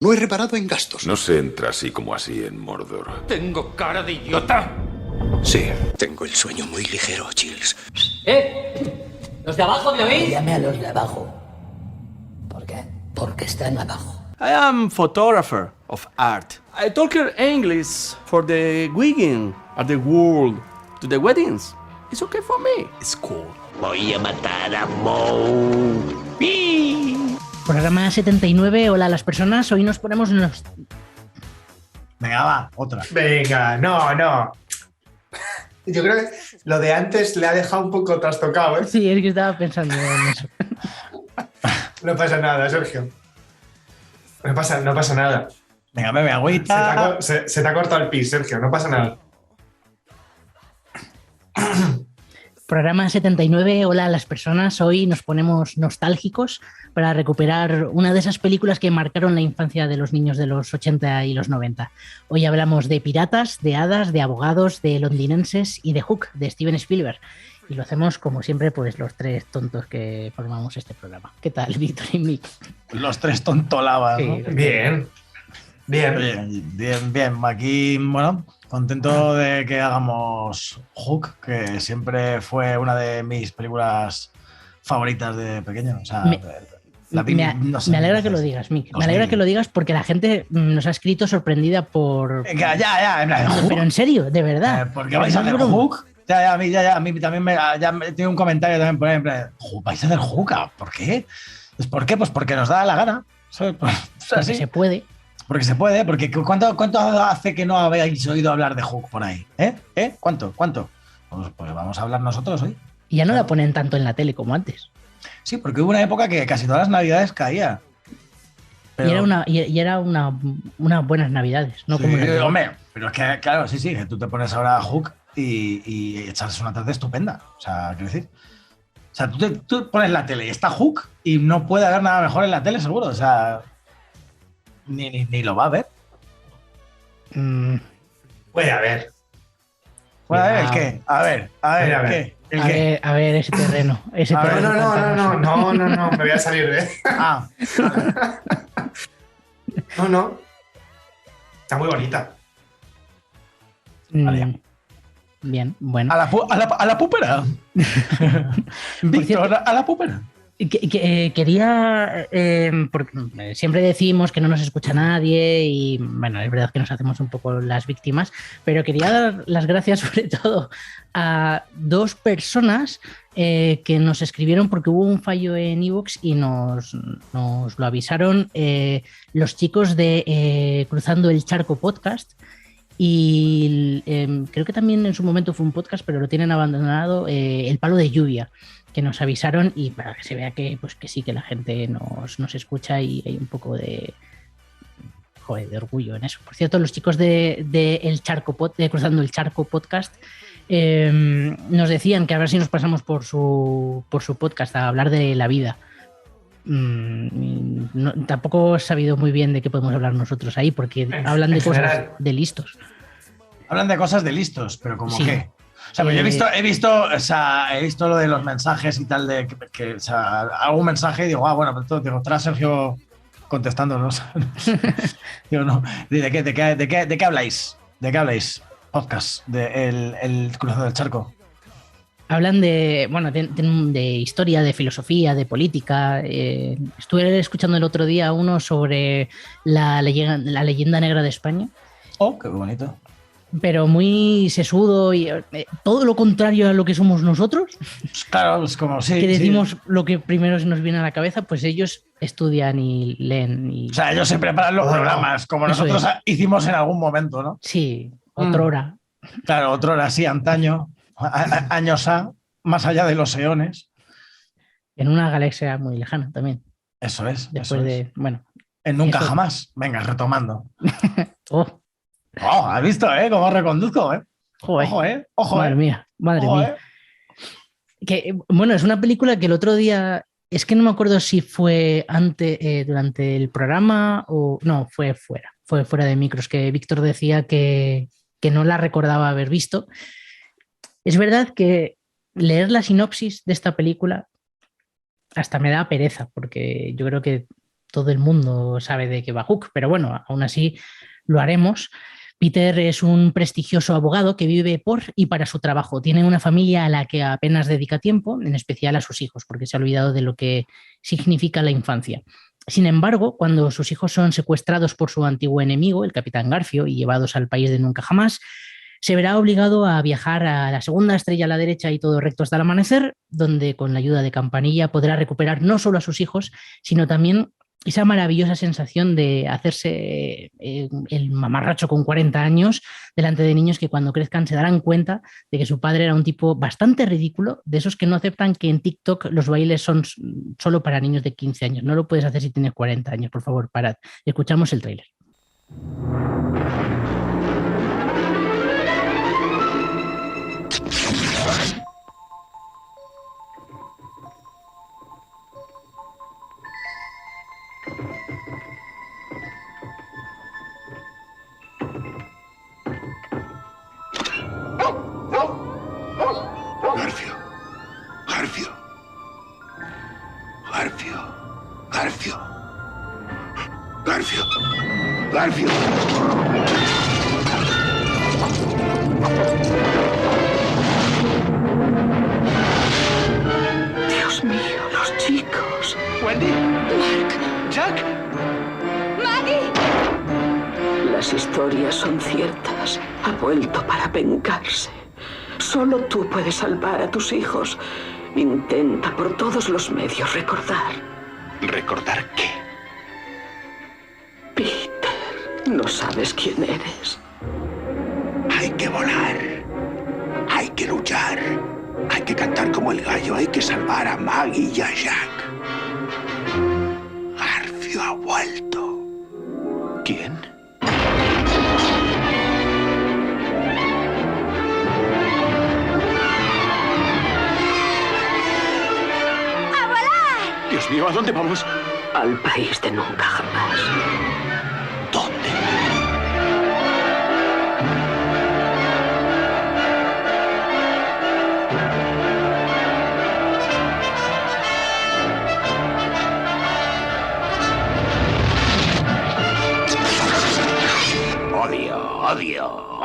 No he reparado en gastos. No se entra así como así en Mordor. ¿Tengo cara de idiota? Sí, tengo el sueño muy ligero, Chills. ¿Los de abajo me oís? Llame a los de abajo. ¿Por qué? Porque están abajo. I am photographer of art. I talk English for the wedding of the world to the weddings. It's okay for me. It's cool. Voy a matar a Moe. Programa 79, hola a las personas. Hoy nos ponemos unos... Venga, va, otra. Venga, no. Yo creo que lo de antes le ha dejado un poco trastocado, ¿eh? Sí, es que estaba pensando en eso. No pasa nada, Sergio. No pasa nada. Venga, bebe agüita. Se te ha cortado el pis, Sergio, no pasa nada. Programa 79, hola a las personas. Hoy nos ponemos nostálgicos para recuperar una de esas películas que marcaron la infancia de los niños de los 80 y los 90. Hoy hablamos de piratas, de hadas, de abogados, de londinenses y de Hook, de Steven Spielberg. Y lo hacemos, como siempre, pues los tres tontos que formamos este programa. ¿Qué tal, Víctor y Mick? Los tres tontolabas, Sí, ¿no? Bien. Bien. Aquí, bueno, contento de que hagamos Hook, que siempre fue una de mis películas favoritas de pequeño. O sea, me alegra que lo digas, Mick. Me alegra que lo digas porque la gente nos ha escrito sorprendida por... Ya, en plan, ¿Hook? Pero en serio, de verdad. ¿Por qué vais a hacer Hook? A mí también me tiene un comentario también por ahí, en plan, ¿vais a hacer Hook? ¿Por qué? ¿Por qué? Pues porque nos da la gana. ¿Sabes? Porque se puede. Porque se puede, porque ¿cuánto hace que no habéis oído hablar de Hook por ahí? ¿Cuánto? Pues vamos a hablar nosotros hoy. Y ya no la ponen tanto en la tele como antes. Sí, porque hubo una época que casi todas las navidades caía. Pero... Y era unas buenas navidades, ¿no? Sí, Como hombre, pero es que, claro, sí, que tú te pones ahora a Hook y echas una tarde estupenda. O sea, quiero decir... O sea, tú pones la tele y está Hook y no puede haber nada mejor en la tele, seguro. O sea... Ni lo va a ver. Puede haber. ¿Puede haber el qué? A ver, ¿qué? ¿El qué? A ver, ese terreno. No, me voy a salir de... No. Está muy bonita. Vale. Bien, bueno. A la púpera. Víctor, a la púpera. Quería, porque siempre decimos que no nos escucha nadie y bueno, es verdad que nos hacemos un poco las víctimas, pero quería dar las gracias sobre todo a dos personas que nos escribieron porque hubo un fallo en iVoox y nos lo avisaron los chicos de Cruzando el Charco podcast. Y creo que también en su momento fue un podcast, pero lo tienen abandonado, El Palo de Lluvia, que nos avisaron y para que se vea que, pues, que sí, que la gente nos escucha y hay un poco de orgullo en eso. Por cierto, los chicos de Cruzando el Charco podcast nos decían que a ver si nos pasamos por su podcast a hablar de la vida. Tampoco he sabido muy bien de qué podemos hablar nosotros ahí, porque hablan de cosas de listos. Hablan de cosas de listos, pero ¿cómo sí. qué? O sea, pues yo he visto lo de los mensajes y tal, de que o sea, hago un mensaje y digo, bueno, pero digo, estará Sergio contestándonos. Digo, no, ¿de qué habláis? ¿De qué habláis? Podcast de el Cruzado del Charco. Hablan de historia, de filosofía, de política. Estuve escuchando el otro día uno sobre la leyenda negra de España. Oh, qué bonito. Pero muy sesudo y todo lo contrario a lo que somos nosotros. Claro, es como sí. Que decimos lo que primero se nos viene a la cabeza, pues ellos estudian y leen. O sea, ellos se preparan los programas, como nosotros hicimos en algún momento, ¿no? Sí, otrora. Claro, otrora, sí, antaño. Años más allá de los eones. En una galaxia muy lejana también. Eso es. Después de, bueno. En nunca jamás. Venga, retomando. Oh, ¿has visto, cómo reconduzco, Joder. Ojo, madre mía. Que, bueno, es una película que el otro día, es que no me acuerdo si fue durante el programa o no, fue fuera de micros, que Víctor decía que no la recordaba haber visto. Es verdad que leer la sinopsis de esta película hasta me da pereza, porque yo creo que todo el mundo sabe de qué va Hook, pero bueno, aún así lo haremos. Peter es un prestigioso abogado que vive por y para su trabajo. Tiene una familia a la que apenas dedica tiempo, en especial a sus hijos, porque se ha olvidado de lo que significa la infancia. Sin embargo, cuando sus hijos son secuestrados por su antiguo enemigo, el Capitán Garfio, y llevados al país de nunca jamás, se verá obligado a viajar a la segunda estrella a la derecha y todo recto hasta el amanecer, donde con la ayuda de Campanilla podrá recuperar no solo a sus hijos, sino también esa maravillosa sensación de hacerse el mamarracho con 40 años delante de niños que cuando crezcan se darán cuenta de que su padre era un tipo bastante ridículo, de esos que no aceptan que en TikTok los bailes son solo para niños de 15 años. No lo puedes hacer si tienes 40 años, por favor, parad. Escuchamos el tráiler. Garfio. Garfio. Garfio. Garfio. Garfio. Garfio. Dios mío, los chicos. Wendy. Mark. Jack. Maggie. Las historias son ciertas. Ha vuelto para vengarse. Solo tú puedes salvar a tus hijos. Intenta por todos los medios recordar. ¿Recordar qué? Peter, no sabes quién eres. Hay que volar. Hay que luchar. Hay que cantar como el gallo. Hay que salvar a Maggie y a Jack. Garfio ha vuelto. ¿Quién? Dios mío, ¿a dónde vamos? Al país de nunca jamás. ¿Dónde?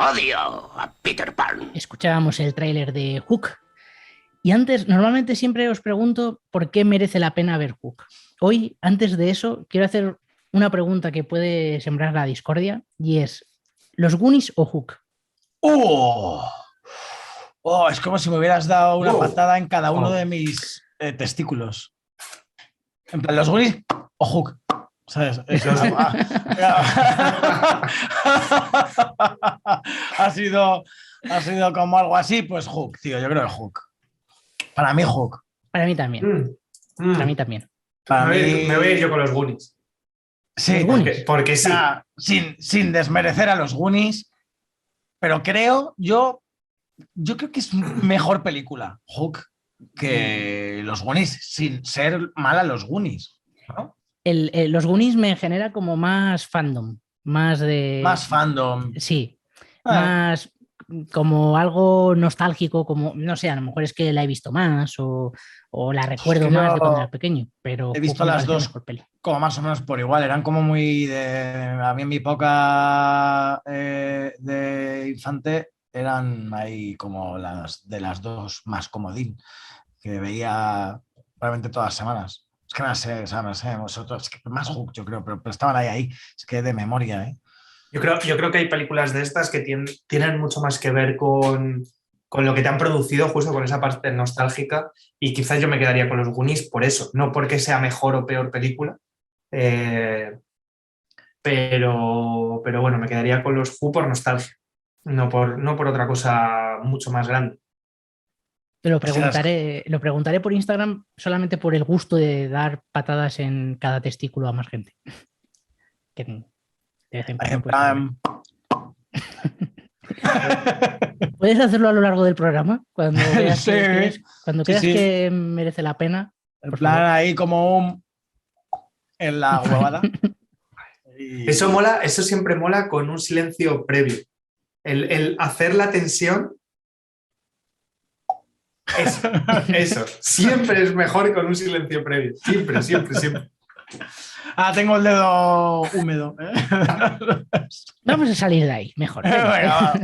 Odio a Peter Pan. Escuchábamos el tráiler de Hook. Y antes, normalmente siempre os pregunto por qué merece la pena ver Hook. Hoy, antes de eso, quiero hacer una pregunta que puede sembrar la discordia y es, ¿los Goonies o Hook? Es como si me hubieras dado una patada en cada uno de mis testículos. En plan, ¿los Goonies o Hook? ¿Sabes? Ha sido como algo así, pues Hook, tío, yo creo que Hook. Para mí, Hook. Para mí también. Para mí también. Me voy a ir yo con los Goonies. Sí, porque sí. Sin desmerecer a los Goonies, pero yo creo que es mejor película, Hook, que los Goonies, sin ser mala los Goonies, ¿no? Los Goonies me genera como más fandom, más de... Más fandom. Sí, más como algo nostálgico, como, no sé, a lo mejor es que la he visto más o la recuerdo más de cuando era pequeño, pero he visto las dos como más o menos por igual, eran como muy de... A mí en mi época de infante eran ahí como las dos más comodín, que veía probablemente todas las semanas. Es que no sé, vosotros, es que más Hook yo creo, pero estaban ahí, es que de memoria, ¿eh? Yo creo que hay películas de estas que tienen mucho más que ver con lo que te han producido, justo con esa parte nostálgica, y quizás yo me quedaría con los Goonies por eso, no porque sea mejor o peor película, pero bueno, me quedaría con los Who por nostalgia, no por otra cosa mucho más grande. Lo preguntaré por Instagram solamente por el gusto de dar patadas en cada testículo a más gente. Que de vez en cuando ¿Puedes hacerlo a lo largo del programa? Cuando veas, creas que merece la pena. En plan, favor. Ahí como en la huevada. Eso siempre mola con un silencio previo. El hacer la tensión. Eso. Siempre es mejor con un silencio previo. Siempre. tengo el dedo húmedo. Vamos a salir de ahí, mejor. Venga,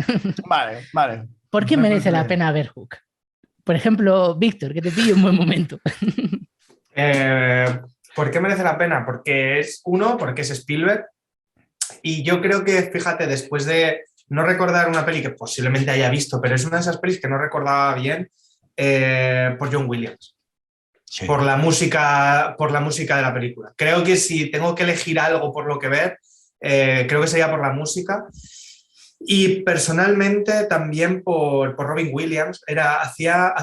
vale. ¿Por qué merece la pena ver Hook? Por ejemplo, Víctor, que te pillo un buen momento. ¿Por qué merece la pena? Porque es Spielberg. Y yo creo que, fíjate, después de no recordar una peli que posiblemente haya visto, pero es una de esas pelis que no recordaba bien, por John Williams. Sí. Por la música de la película. Creo que si tengo que elegir algo por lo que ver, creo que sería por la música. Y personalmente también por Robin Williams. Hacía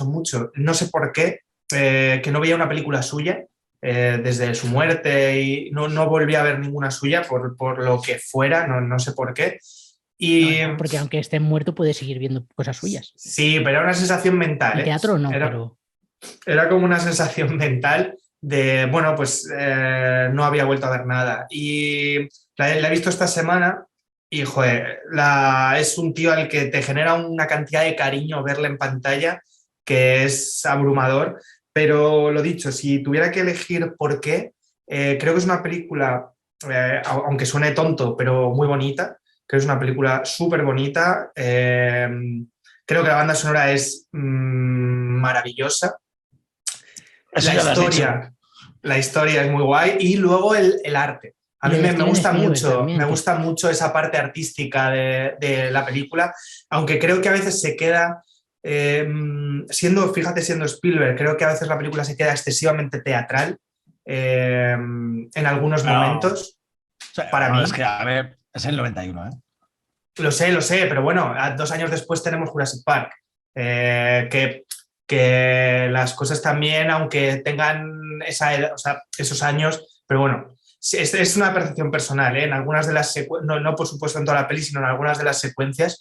mucho, no sé por qué, que no veía una película suya. Desde su muerte y no volví a ver ninguna suya por lo que fuera, no sé por qué. No, porque aunque esté muerto puede seguir viendo cosas suyas. Sí, pero era una sensación mental. En teatro no, pero... Era como una sensación mental de, bueno, pues no había vuelto a ver nada. Y la he visto esta semana y, joder, es un tío al que te genera una cantidad de cariño verle en pantalla que es abrumador. Pero lo dicho, si tuviera que elegir por qué, creo que es una película, aunque suene tonto, pero muy bonita. Creo que es una película súper bonita. Creo que la banda sonora es maravillosa. La historia es muy guay. Y luego el arte. A mí me gusta mucho, me gusta mucho esa parte artística de la película, aunque creo que a veces se queda... siendo Spielberg, creo que a veces la película se queda excesivamente teatral en algunos momentos. O sea, para mí. Es que, a ver, es el 91, ¿eh? Lo sé, pero bueno, 2 años después tenemos Jurassic Park, que las cosas también, aunque tengan esos años, pero bueno, es una percepción personal, ¿eh? En algunas de las secuencias, no por supuesto en toda la peli, sino en algunas de las secuencias.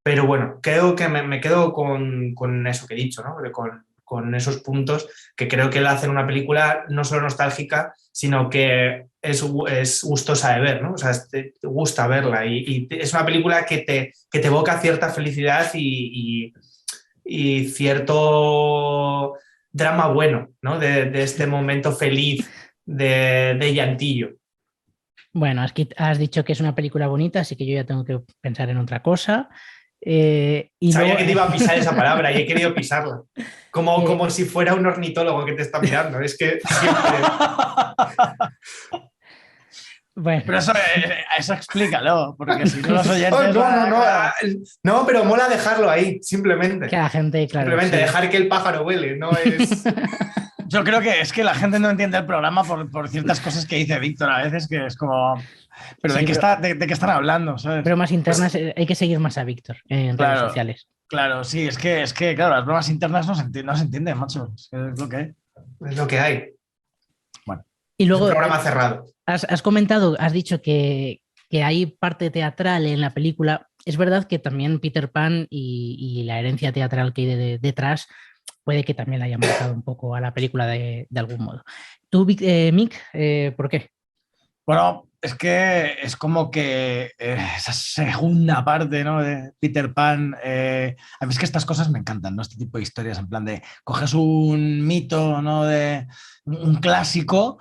Pero bueno, creo que me quedo con eso que he dicho, ¿no? Con esos puntos que creo que le hacen una película no solo nostálgica, sino que es gustosa de ver, ¿no? O sea, te gusta verla y es una película que te evoca cierta felicidad y cierto drama bueno, ¿no? De este momento feliz de llantillo. Bueno, has dicho que es una película bonita, así que yo ya tengo que pensar en otra cosa. Sabía que te iba a pisar esa palabra y he querido pisarla. Como si fuera un ornitólogo que te está mirando. Es que siempre... Bueno. Pero eso explícalo, porque si no los oyentes... No, pero mola dejarlo ahí, simplemente. Que la gente, claro. Simplemente dejar que el pájaro vuele, no es... Yo creo que es que la gente no entiende el programa por ciertas cosas que dice Víctor a veces, que es como... ¿Pero de qué están hablando? ¿Sabes? Bromas internas, hay que seguir más a Víctor en redes sociales. Claro, sí, es que claro, las bromas internas no se entienden, macho. Es lo que hay. Es lo que hay. Bueno. Y luego, es un programa cerrado. Has comentado, has dicho que hay parte teatral en la película. Es verdad que también Peter Pan y la herencia teatral que hay detrás puede que también la haya marcado un poco a la película de algún modo. ¿Tú, Mick, por qué? Bueno, es que es como que esa segunda parte, ¿no? De Peter Pan. A mí es que estas cosas me encantan, ¿no? Este tipo de historias, en plan de coges un mito, ¿no? De un clásico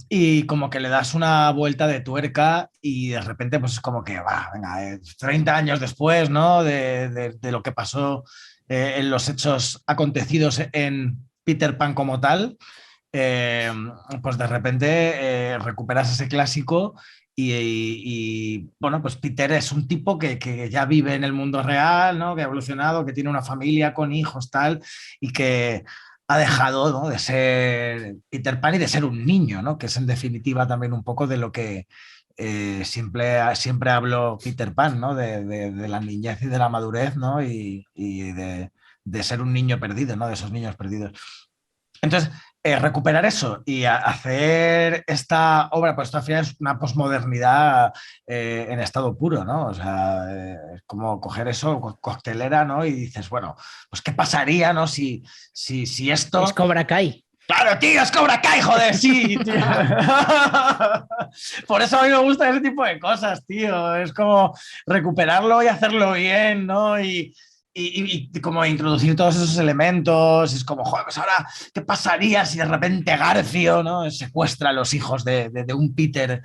y como que le das una vuelta de tuerca y de repente pues es como que, venga, 30 años después, ¿no? De lo que pasó en los hechos acontecidos en Peter Pan como tal. Pues de repente recuperas ese clásico y bueno, pues Peter es un tipo que ya vive en el mundo real, ¿no? Que ha evolucionado, que tiene una familia con hijos, tal, y que ha dejado, ¿no? De ser Peter Pan y de ser un niño, ¿no? Que es en definitiva también un poco de lo que siempre habló Peter Pan, ¿no? De la niñez y de la madurez, ¿no? Y de ser un niño perdido, ¿no? De esos niños perdidos. Entonces, recuperar eso y hacer esta obra, pues esto al final es una posmodernidad en estado puro, ¿no? O sea, es como coger eso, coctelera, ¿no? Y dices, bueno, pues ¿qué pasaría, ¿no? Si esto... Es Cobra Kai. ¡Claro, tío! ¡Es Cobra Kai, joder! ¡Sí, tío! Por eso a mí me gusta ese tipo de cosas, tío. Es como recuperarlo y hacerlo bien, ¿no? Y y como introducir todos esos elementos. Es como, joder, pues ahora, ¿qué pasaría si de repente Garfio, ¿no?, secuestra a los hijos de un Peter?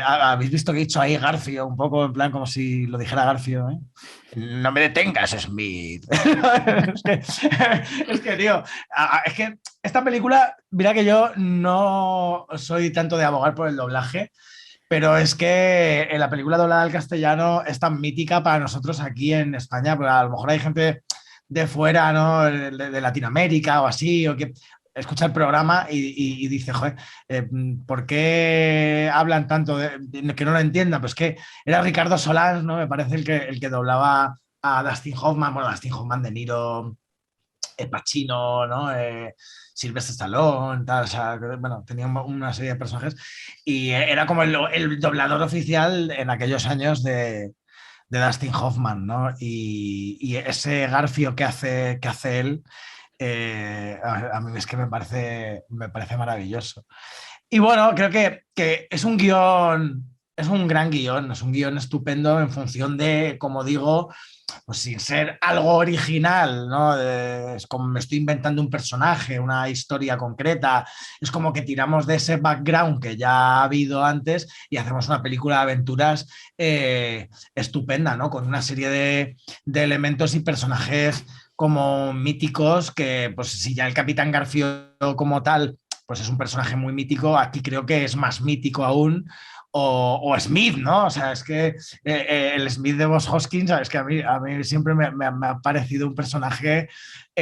¿Habéis visto que he dicho ahí Garfio? Un poco en plan como si lo dijera Garfio, ¿eh? No me detengas, Smith. es que, tío, es que esta película, mira que yo no soy tanto de abogar por el doblaje, pero es que en la película doblada al castellano es tan mítica para nosotros aquí en España, pero a lo mejor hay gente de fuera, ¿no?, de Latinoamérica o así, o que escucha el programa y dice, joder, ¿por qué hablan tanto de que no lo entiendan? Pues que era Ricardo Solans, ¿no? Me parece el que doblaba a Dustin Hoffman, bueno, Dustin Hoffman, De Niro, Pacino, ¿no? Sylvester Stallone, tal, o sea, bueno, tenía una serie de personajes y era como el doblador oficial en aquellos años de Dustin Hoffman, ¿no? Y ese Garfio que hace él, a mí es que me parece maravilloso. Y bueno, creo que es un guión, es un gran guión, es un guión estupendo en función de, como digo, pues sin ser algo original, ¿no? Es como me estoy inventando un personaje, una historia concreta, es como que tiramos de ese background que ya ha habido antes y hacemos una película de aventuras estupenda, ¿no? Con una serie de elementos y personajes como míticos que, pues si ya el Capitán Garfio como tal, pues es un personaje muy mítico, aquí creo que es más mítico aún. O Smith, ¿no? O sea, es que el Smith de Boss Hoskins, es que a mí siempre me ha parecido un personaje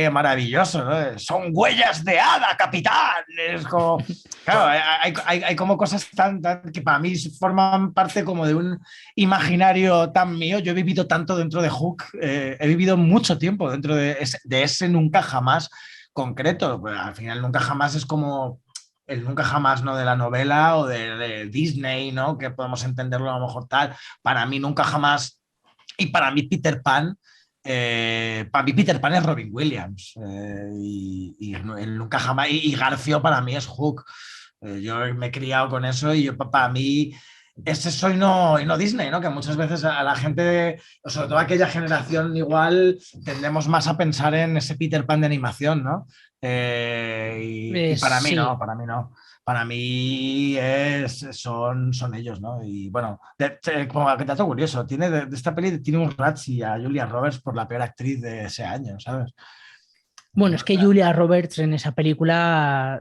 maravilloso, ¿no? Son huellas de hada, capitán. Es como, claro, hay como cosas tan que para mí forman parte como de un imaginario tan mío. Yo he vivido tanto dentro de Hook, he vivido mucho tiempo dentro de ese nunca jamás concreto. Pues, al final nunca jamás es como el nunca jamás, ¿no?, de la novela o de Disney, ¿no?, que podemos entenderlo a lo mejor tal. Para mí nunca jamás, y para mí Peter Pan es Robin Williams, y el nunca jamás, y Garfio para mí es Hook. Yo me he criado con eso y yo, para mí ese soy no Disney, ¿no? Que muchas veces a la gente, sobre todo a aquella generación, igual tendemos más a pensar en ese Peter Pan de animación, ¿no? Y para mí Sí. no, para mí no. Para mí son ellos, ¿no? Y bueno, como que dato curioso, de esta peli tiene un Razzie a Julia Roberts por la peor actriz de ese año, ¿sabes? Bueno, es que Julia Roberts en esa película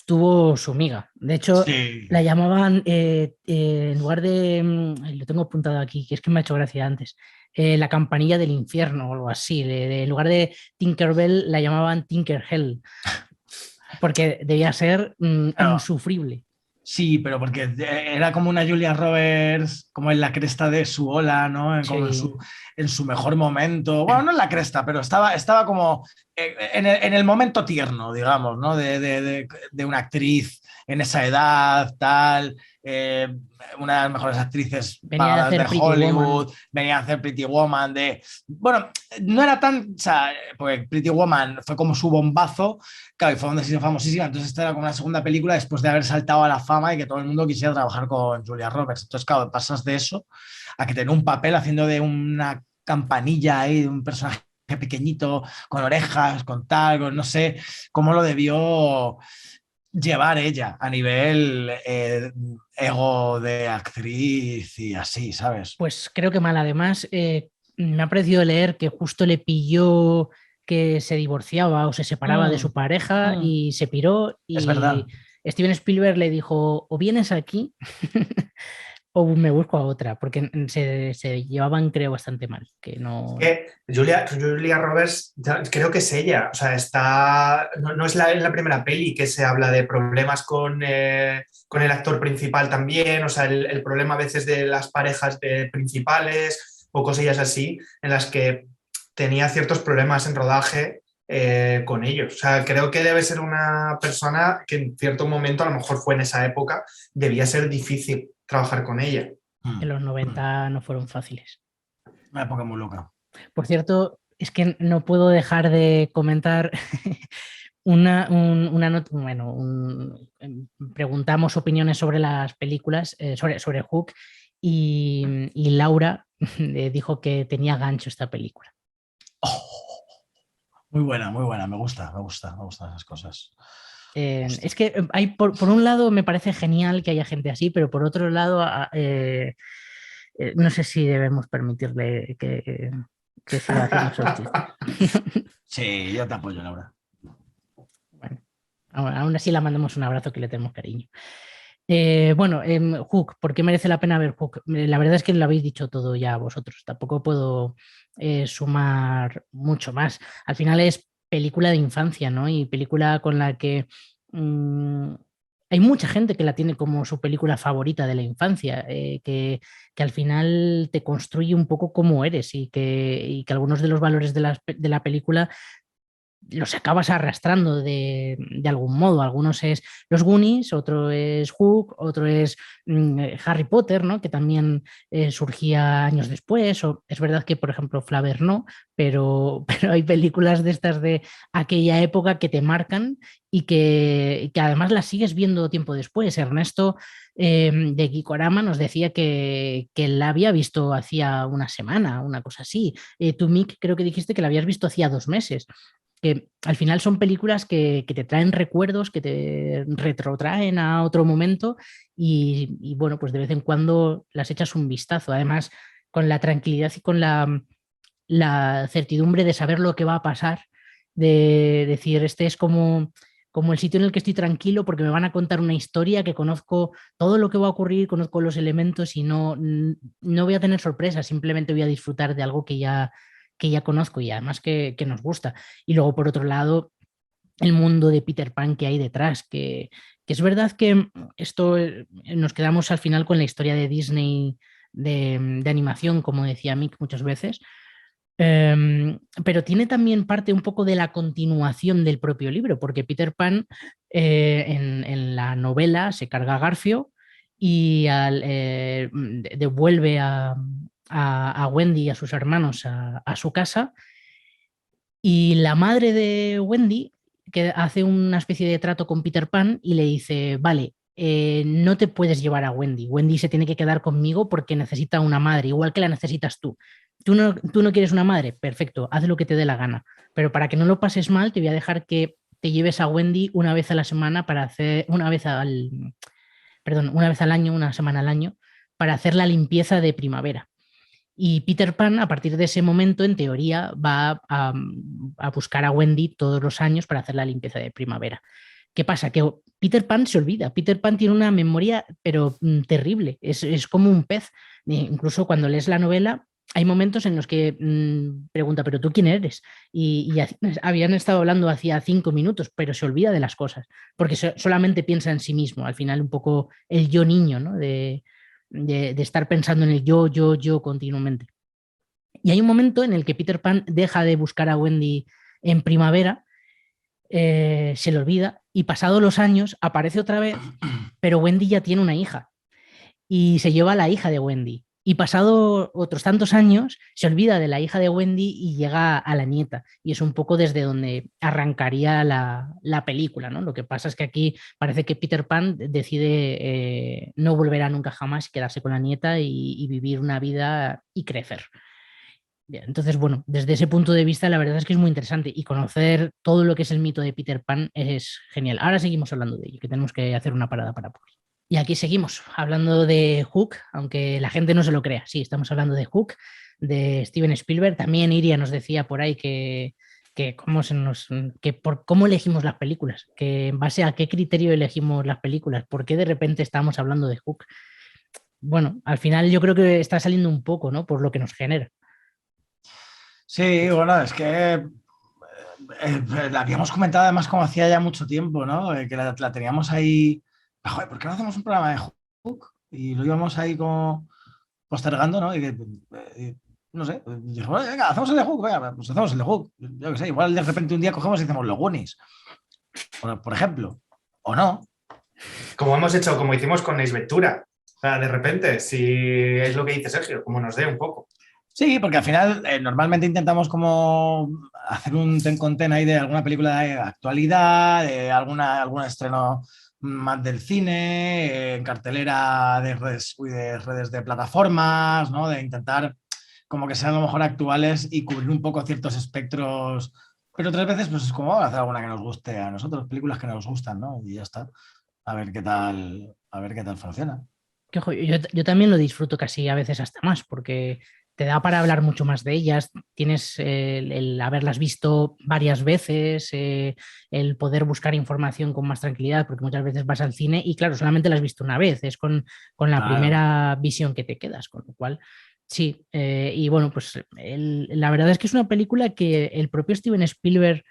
tuvo su miga. De hecho, Sí. la llamaban, en lugar de, lo tengo apuntado aquí, que es que me ha hecho gracia antes, la campanilla del infierno o algo así. En lugar de Tinkerbell, la llamaban Tinkerhell, porque debía ser Claro. insufrible. Sí, pero porque era como una Julia Roberts, como en la cresta de su ola, ¿no? Como Sí. en su mejor momento. Bueno, no en la cresta, pero estaba como en el momento tierno, digamos, ¿no? De una actriz en esa edad, tal. Una de las mejores actrices Venía de hacer de Pretty Hollywood, Woman. venía a hacer Pretty Woman. Bueno, no era tan. O sea, pues Pretty Woman fue como su bombazo. Claro, y fue donde se hizo famosísima. Entonces, esta era como una segunda película después de haber saltado a la fama y que todo el mundo quisiera trabajar con Julia Roberts. Entonces, claro, pasas de eso a que tener un papel haciendo de una campanilla ahí, de un personaje pequeñito, con orejas, con tal, con no sé cómo lo debió llevar ella a nivel ego de actriz y así, ¿sabes? Pues creo que mal. Además, me ha parecido leer que justo le pilló que se divorciaba o se separaba de su pareja y se piró, Es verdad. y Steven Spielberg le dijo, o vienes aquí o me busco a otra, porque se llevaban, creo, bastante mal. Que no... Julia Roberts, creo que es ella, o sea, no es la primera peli que se habla de problemas con el actor principal también, o sea, el problema a veces de las parejas principales o cosillas así, en las que tenía ciertos problemas en rodaje con ellos. O sea, creo que debe ser una persona que en cierto momento, a lo mejor fue en esa época, debía ser difícil trabajar con ella. En los 90 no fueron fáciles. Una época muy loca. Por cierto, es que no puedo dejar de comentar una nota. Bueno, preguntamos opiniones sobre las películas, sobre Hook, y Laura dijo que tenía gancho esta película. Muy buena, me gustan esas cosas. Es que hay, por un lado me parece genial que haya gente así, pero por otro lado no sé si debemos permitirle que siga haciendo esos chistes. Sí, yo te apoyo, Laura. Bueno, aún así la mandamos un abrazo, que le tenemos cariño. Hook, ¿por qué merece la pena ver Hook? La verdad es que lo habéis dicho todo ya vosotros, tampoco puedo sumar mucho más. Al final es película de infancia, ¿no? Y película con la que hay mucha gente que la tiene como su película favorita de la infancia, que al final te construye un poco cómo eres y que algunos de los valores de la película los acabas arrastrando de algún modo. Algunos es los Goonies, otro es Hook, otro es Harry Potter, ¿no? Que también surgía años después. O, es verdad que, por ejemplo, Flaver no, pero hay películas de estas de aquella época que te marcan y que además las sigues viendo tiempo después. Ernesto de Gikorama nos decía que la había visto hacía una semana, una cosa así. Tú, Mick, creo que dijiste que la habías visto hacía 2 meses, que al final son películas que te traen recuerdos, que te retrotraen a otro momento y bueno, pues de vez en cuando las echas un vistazo. Además, con la tranquilidad y con la certidumbre de saber lo que va a pasar, de decir, este es como el sitio en el que estoy tranquilo porque me van a contar una historia que conozco todo lo que va a ocurrir, conozco los elementos y no voy a tener sorpresas, simplemente voy a disfrutar de algo que ya conozco y además que nos gusta. Y luego, por otro lado, el mundo de Peter Pan que hay detrás, que es verdad que esto nos quedamos al final con la historia de Disney de animación, como decía Mick muchas veces, pero tiene también parte un poco de la continuación del propio libro, porque Peter Pan en la novela se carga a Garfio y devuelve a Wendy y a sus hermanos a su casa, y la madre de Wendy que hace una especie de trato con Peter Pan y le dice, vale, no te puedes llevar a Wendy, Wendy se tiene que quedar conmigo porque necesita una madre, igual que la necesitas tú. Tú no quieres una madre, perfecto, haz lo que te dé la gana, pero para que no lo pases mal te voy a dejar que te lleves a Wendy una vez a la semana para hacer, una vez al año, una semana al año, para hacer la limpieza de primavera. Y Peter Pan, a partir de ese momento, en teoría, va a buscar a Wendy todos los años para hacer la limpieza de primavera. ¿Qué pasa? Que Peter Pan se olvida. Peter Pan tiene una memoria, pero terrible. Es como un pez. Incluso cuando lees la novela, hay momentos en los que pregunta, ¿pero tú quién eres? Y habían estado hablando hacía 5 minutos, pero se olvida de las cosas, porque solamente piensa en sí mismo. Al final, un poco el yo niño, ¿no? De estar pensando en el yo continuamente. Y hay un momento en el que Peter Pan deja de buscar a Wendy en primavera, se le olvida y pasados los años aparece otra vez, pero Wendy ya tiene una hija y se lleva a la hija de Wendy. Y pasado otros tantos años se olvida de la hija de Wendy y llega a la nieta. Y es un poco desde donde arrancaría la película, ¿no? Lo que pasa es que aquí parece que Peter Pan decide no volver a nunca jamás, quedarse con la nieta y vivir una vida y crecer. Bien, entonces, bueno, desde ese punto de vista la verdad es que es muy interesante y conocer todo lo que es el mito de Peter Pan es genial. Ahora seguimos hablando de ello, que tenemos que hacer una parada para pues. Y aquí seguimos hablando de Hook, aunque la gente no se lo crea. Sí, estamos hablando de Hook, de Steven Spielberg. También Iria nos decía por ahí que por cómo elegimos las películas, que en base a qué criterio elegimos las películas, por qué de repente estamos hablando de Hook. Bueno, al final yo creo que está saliendo un poco, ¿no? Por lo que nos genera. Sí, bueno, es que la habíamos comentado además como hacía ya mucho tiempo, ¿no? Que la teníamos ahí. Joder, ¿por qué no hacemos un programa de Hook? Y lo íbamos ahí como postergando, ¿no? Y no sé, dije, bueno, venga, hacemos el de Hook, venga, pues hacemos el de Hook. Yo qué sé, igual de repente un día cogemos y hacemos los Goonies, por ejemplo, o no. Como hicimos con Ace Ventura. O sea, de repente, si es lo que dice Sergio, como nos dé un poco. Sí, porque al final normalmente intentamos como hacer un ten con ten ahí de alguna película de actualidad, de algún estreno más del cine, en cartelera de redes de plataformas, ¿no? De intentar como que sean a lo mejor actuales y cubrir un poco ciertos espectros, pero otras veces pues es como vamos a hacer alguna que nos guste a nosotros, películas que nos gustan, ¿no? Y ya está, a ver qué tal funciona. Que, jo, yo también lo disfruto casi a veces hasta más, porque te da para hablar mucho más de ellas, tienes el haberlas visto varias veces, el poder buscar información con más tranquilidad, porque muchas veces vas al cine y claro, solamente las has visto una vez, es con la Claro. primera visión que te quedas, con lo cual sí, y bueno, pues la verdad es que es una película que el propio Steven Spielberg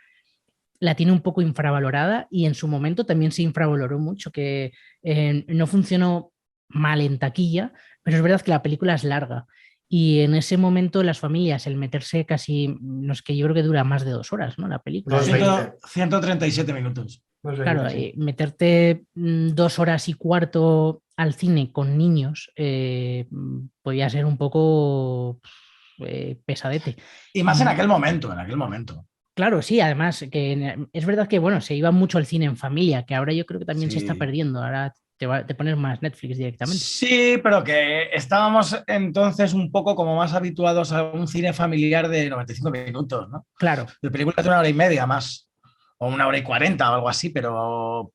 la tiene un poco infravalorada y en su momento también se infravaloró mucho, que no funcionó mal en taquilla, pero es verdad que la película es larga. Y en ese momento las familias, el meterse casi, no es que yo creo que dura más de 2 horas, ¿no? La película. 2:20. 137 minutos. 2:20, Claro, sí. meterte 2 horas y cuarto al cine con niños podía ser un poco pesadete. Y más en aquel momento, Claro, sí, además que es verdad que bueno, se iba mucho al cine en familia, que ahora yo creo que también se está Sí. perdiendo. Ahora te pones más Netflix directamente. Sí, pero que estábamos entonces un poco como más habituados a un cine familiar de 95 minutos, ¿no? Claro. De películas de 1 hora y media más, o 1 hora y 40 o algo así, pero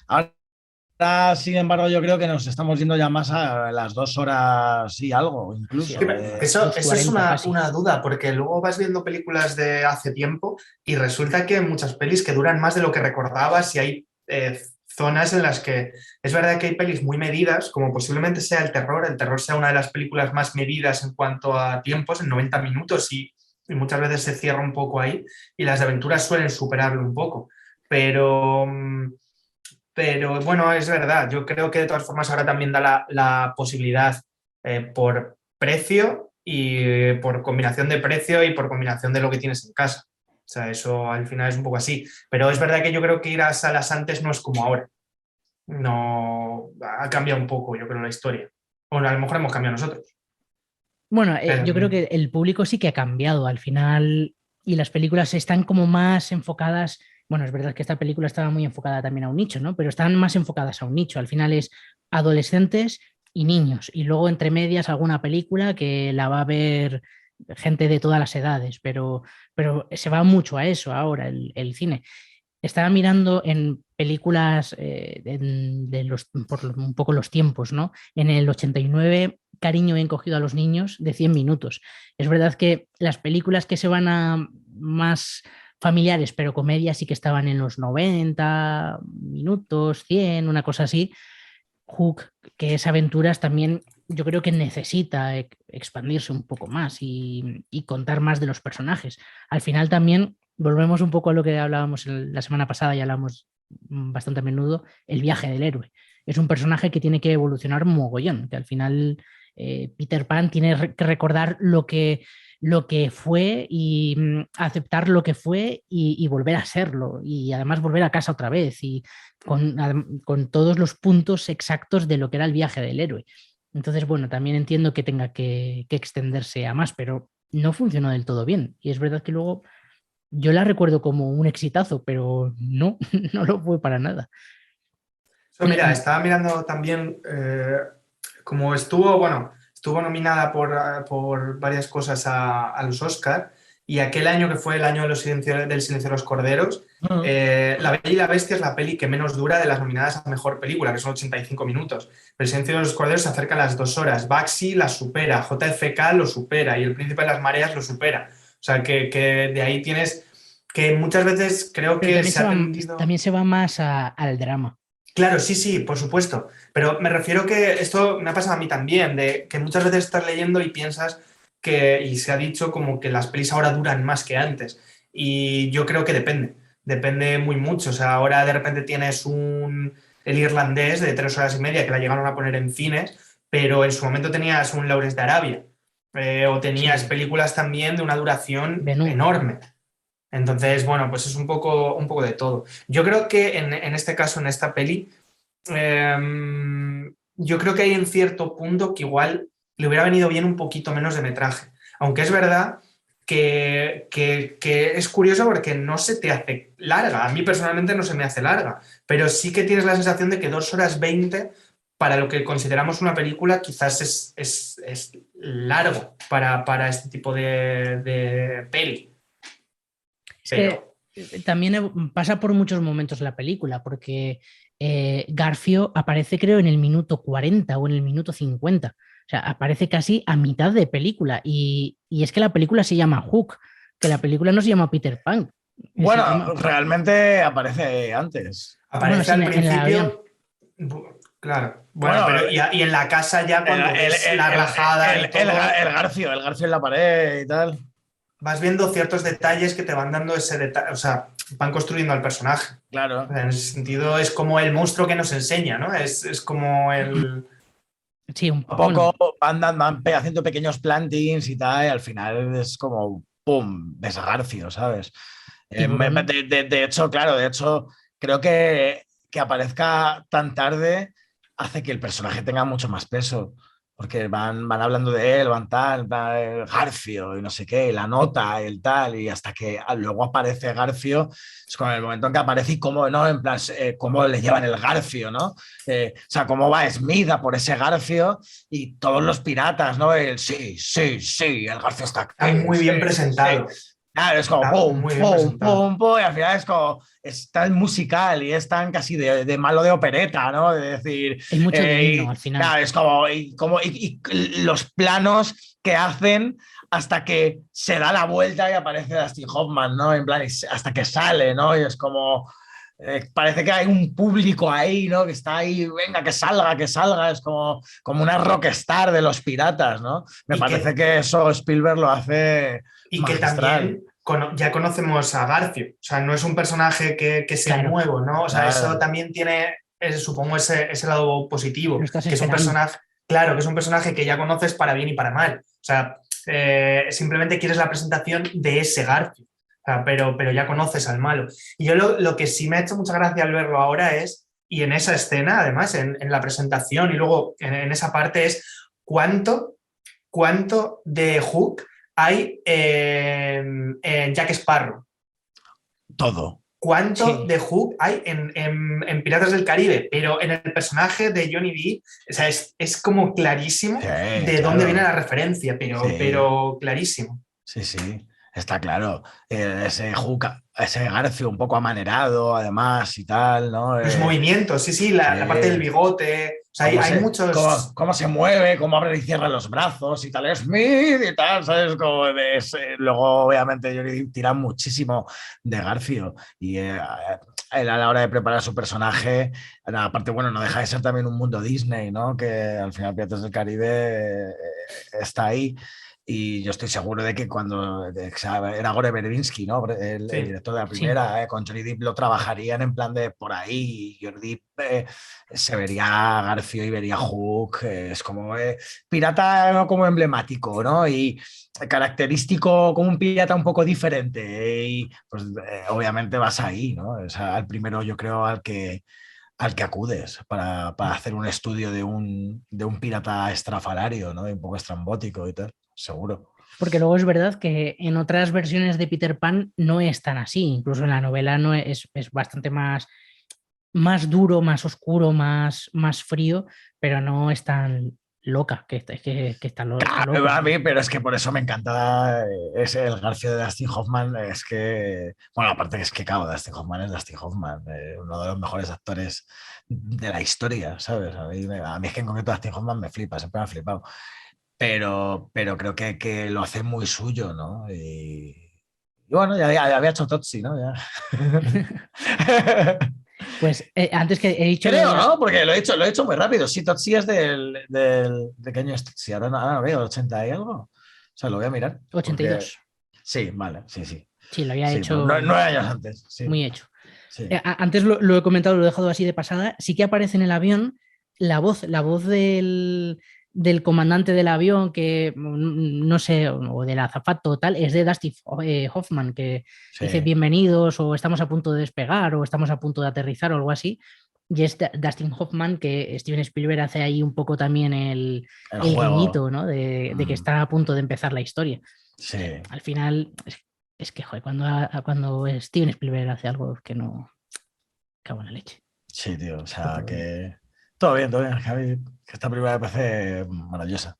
ahora, sin embargo, yo creo que nos estamos yendo ya más a las 2 horas y algo, incluso. Sí, eso es 40 una duda, porque luego vas viendo películas de hace tiempo y resulta que hay muchas pelis que duran más de lo que recordabas y hay zonas en las que es verdad que hay pelis muy medidas, como posiblemente sea el terror sea una de las películas más medidas en cuanto a tiempos, en 90 minutos y muchas veces se cierra un poco ahí y las de aventuras suelen superarlo un poco, pero bueno, es verdad, yo creo que de todas formas ahora también da la posibilidad por precio y por combinación de precio y por combinación de lo que tienes en casa. O sea, eso al final es un poco así. Pero es verdad que yo creo que ir a salas antes no es como ahora. No, ha cambiado un poco, yo creo, la historia. Bueno, a lo mejor hemos cambiado nosotros. Bueno, yo creo que el público sí que ha cambiado al final y las películas están como más enfocadas. Bueno, es verdad que esta película estaba muy enfocada también a un nicho, ¿no? Pero están más enfocadas a un nicho. Al final es adolescentes y niños. Y luego entre medias alguna película que la va a ver gente de todas las edades, pero se va mucho a eso ahora el cine. Estaba mirando en películas por un poco los tiempos, ¿no? En el 89, Cariño he encogido a los niños, de 100 minutos. Es verdad que las películas que se van a más familiares, pero comedias sí que estaban en los 90 minutos, 100, una cosa así. Hook, que es aventuras, también yo creo que necesita expandirse un poco más y contar más de los personajes. Al final también volvemos un poco a lo que hablábamos la semana pasada y hablamos bastante a menudo, el viaje del héroe. Es un personaje que tiene que evolucionar mogollón, que al final Peter Pan tiene que recordar lo que fue y aceptar lo que fue y volver a serlo y además volver a casa otra vez y con todos los puntos exactos de lo que era el viaje del héroe. Entonces, bueno, también entiendo que tenga que extenderse a más, pero no funcionó del todo bien. Y es verdad que luego yo la recuerdo como un exitazo, pero no, no lo fue para nada. Mira, estaba mirando también como estuvo nominada por varias cosas a los Oscar y aquel año que fue el año del silencio de los corderos, La Bella y la Bestia es la peli que menos dura de las nominadas a Mejor Película, que son 85 minutos. Pero el silencio de los corderos se acerca a las 2 horas. Baxi la supera, JFK lo supera y El Príncipe de las Mareas lo supera. O sea, que de ahí tienes que muchas veces creo que también se va más al drama. Claro, sí, por supuesto. Pero me refiero que esto me ha pasado a mí también, de que muchas veces estás leyendo y piensas y se ha dicho como que las pelis ahora duran más que antes. Y yo creo que depende muy mucho. O sea, ahora de repente tienes El Irlandés de 3 horas y media que la llegaron a poner en cines, pero en su momento tenías un Lawrence de Arabia o tenías películas también de una duración enorme. Entonces, bueno, pues es un poco de todo. Yo creo que en este caso, en esta peli, yo creo que hay en cierto punto que igual le hubiera venido bien un poquito menos de metraje. Aunque es verdad que es curioso porque no se te hace larga. A mí personalmente no se me hace larga, pero sí que tienes la sensación de que 2 horas 20 para lo que consideramos una película quizás es largo para este tipo de peli. Es que también pasa por muchos momentos la película, porque Garfio aparece creo en el minuto 40 o en el minuto 50. O sea, aparece casi a mitad de película. Y es que la película se llama Hook, que la película no se llama Peter Pan. Bueno, realmente aparece antes. Aparece Bueno, al sí, en el principio. Claro. Bueno, pero y en la casa ya cuando ves la rajada y todo, el Garfio en la pared y tal. vas viendo ciertos detalles que te van dando ese detalle, o sea, van construyendo al personaje. Claro. O sea, en ese sentido es como el monstruo que nos enseña, ¿no? Es como el... Sí, un poco van haciendo pequeños plantings y tal, y al final es como ¡pum! Ves a Garfio, ¿sabes? De hecho, creo que aparezca tan tarde hace que el personaje tenga mucho más peso. Porque van hablando de él, van el Garfio y no sé qué, y la nota, el tal, y hasta que luego aparece Garfio, es con el momento en que aparece y cómo, ¿no? En plan, cómo le llevan el Garfio, ¿no? O sea, cómo va Smith a por ese Garfio y todos los piratas, ¿no? Sí, el Garfio está aquí. Está muy bien presentado. Sí. Claro, es como pum, y al final es como, es tan musical y es tan casi de malo de opereta, ¿no? De decir... Hay mucho divino al final. Claro, es como y los planos que hacen hasta que se da la vuelta y aparece Dustin Hoffman, ¿no? En plan, hasta que sale, ¿no? Y es como... parece que hay un público ahí, ¿no? Que está ahí, venga, que salga. Es como una rockstar de los piratas, ¿no? Me parece que eso Spielberg lo hace y magistral. Que también ya conocemos a Garfio. O sea, no es un personaje que sea nuevo, ¿no? O sea, eso también tiene, supongo, ese lado positivo. Que es un personaje, claro, que es un personaje que ya conoces para bien y para mal. O sea, simplemente quieres la presentación de ese Garfio. O sea, pero ya conoces al malo. Y yo lo que sí me ha hecho mucha gracia al verlo ahora es, y en esa escena, además, en la presentación y luego en esa parte, es cuánto de Hook hay en Jack Sparrow. Todo. ¿Cuánto de Hook hay en Piratas del Caribe? Pero en el personaje de Johnny Depp, o sea, es como clarísimo dónde viene la referencia, pero clarísimo. Sí. Está claro, ese Hook, ese Garfio un poco amanerado, además, y tal, ¿no? Los movimientos, la parte del bigote, o sea, hay muchos... Cómo se mueve, cómo abre y cierra los brazos y tal, Smith y tal, ¿sabes? Luego, obviamente, Johnny tira muchísimo de Garfio y él a la hora de preparar su personaje, aparte, bueno, no deja de ser también un mundo Disney, ¿no? Que al final Piratas del Caribe está ahí. Y yo estoy seguro de que cuando era Gore Verbinski, ¿no? El director de la primera, con Johnny Depp lo trabajarían en plan de por ahí. Y Johnny Depp se vería Garfio y vería Hook. Es como pirata, ¿no? Como emblemático, ¿no? Y característico como un pirata un poco diferente. Y pues obviamente vas ahí, ¿no? O sea, al primero yo creo al que acudes para hacer un estudio de un pirata estrafalario, ¿no? Un poco estrambótico y tal. Seguro. Porque luego es verdad que en otras versiones de Peter Pan no es tan así. Incluso en la novela no es bastante más duro, más oscuro, más frío, pero no es tan loca que está loco. A mí, pero es que por eso me encanta el Garfio de Dustin Hoffman. Es que, bueno, aparte es que, claro, Dustin Hoffman es Dustin Hoffman, uno de los mejores actores de la historia, ¿sabes? A mí es que en concreto Dustin Hoffman me flipa, siempre me ha flipado. Pero creo que lo hace muy suyo, ¿no? Y bueno, ya había hecho Totsi, ¿no? Ya. Pues antes que he dicho... Creo, ¿no? Porque lo he hecho muy rápido. Sí, Totsi es del... ¿De qué año es Totsi? Ahora no veo, 80 y algo. O sea, lo voy a mirar. 82. Porque... Sí, vale, sí. Sí, lo había hecho... 9 años antes. Sí. Muy hecho. Sí. Antes lo he comentado, lo he dejado así de pasada. Sí que aparece en el avión la voz del comandante del avión, que no sé, o del azafato o tal, es de Dustin Hoffman, que dice bienvenidos, o estamos a punto de despegar, o estamos a punto de aterrizar, o algo así. Y es Dustin Hoffman, que Steven Spielberg hace ahí un poco también el guiñito, ¿no? De que está a punto de empezar la historia. Sí. Al final, es que, joder, cuando Steven Spielberg hace algo que no... cago en la leche. Sí, tío, o sea, que... Todo bien, Javi. Que esta película me parece maravillosa.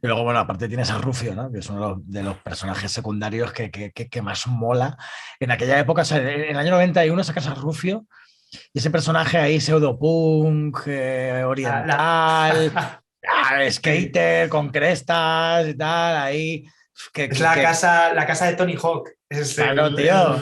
Y luego, bueno, aparte tienes a Rufio, ¿no? Que es uno de los personajes secundarios que más mola. En aquella época, o sea, en el año 91 sacas a Rufio y ese personaje ahí pseudopunk, oriental, skater con crestas y tal, ahí... Es la casa de Tony Hawk. Claro, tío.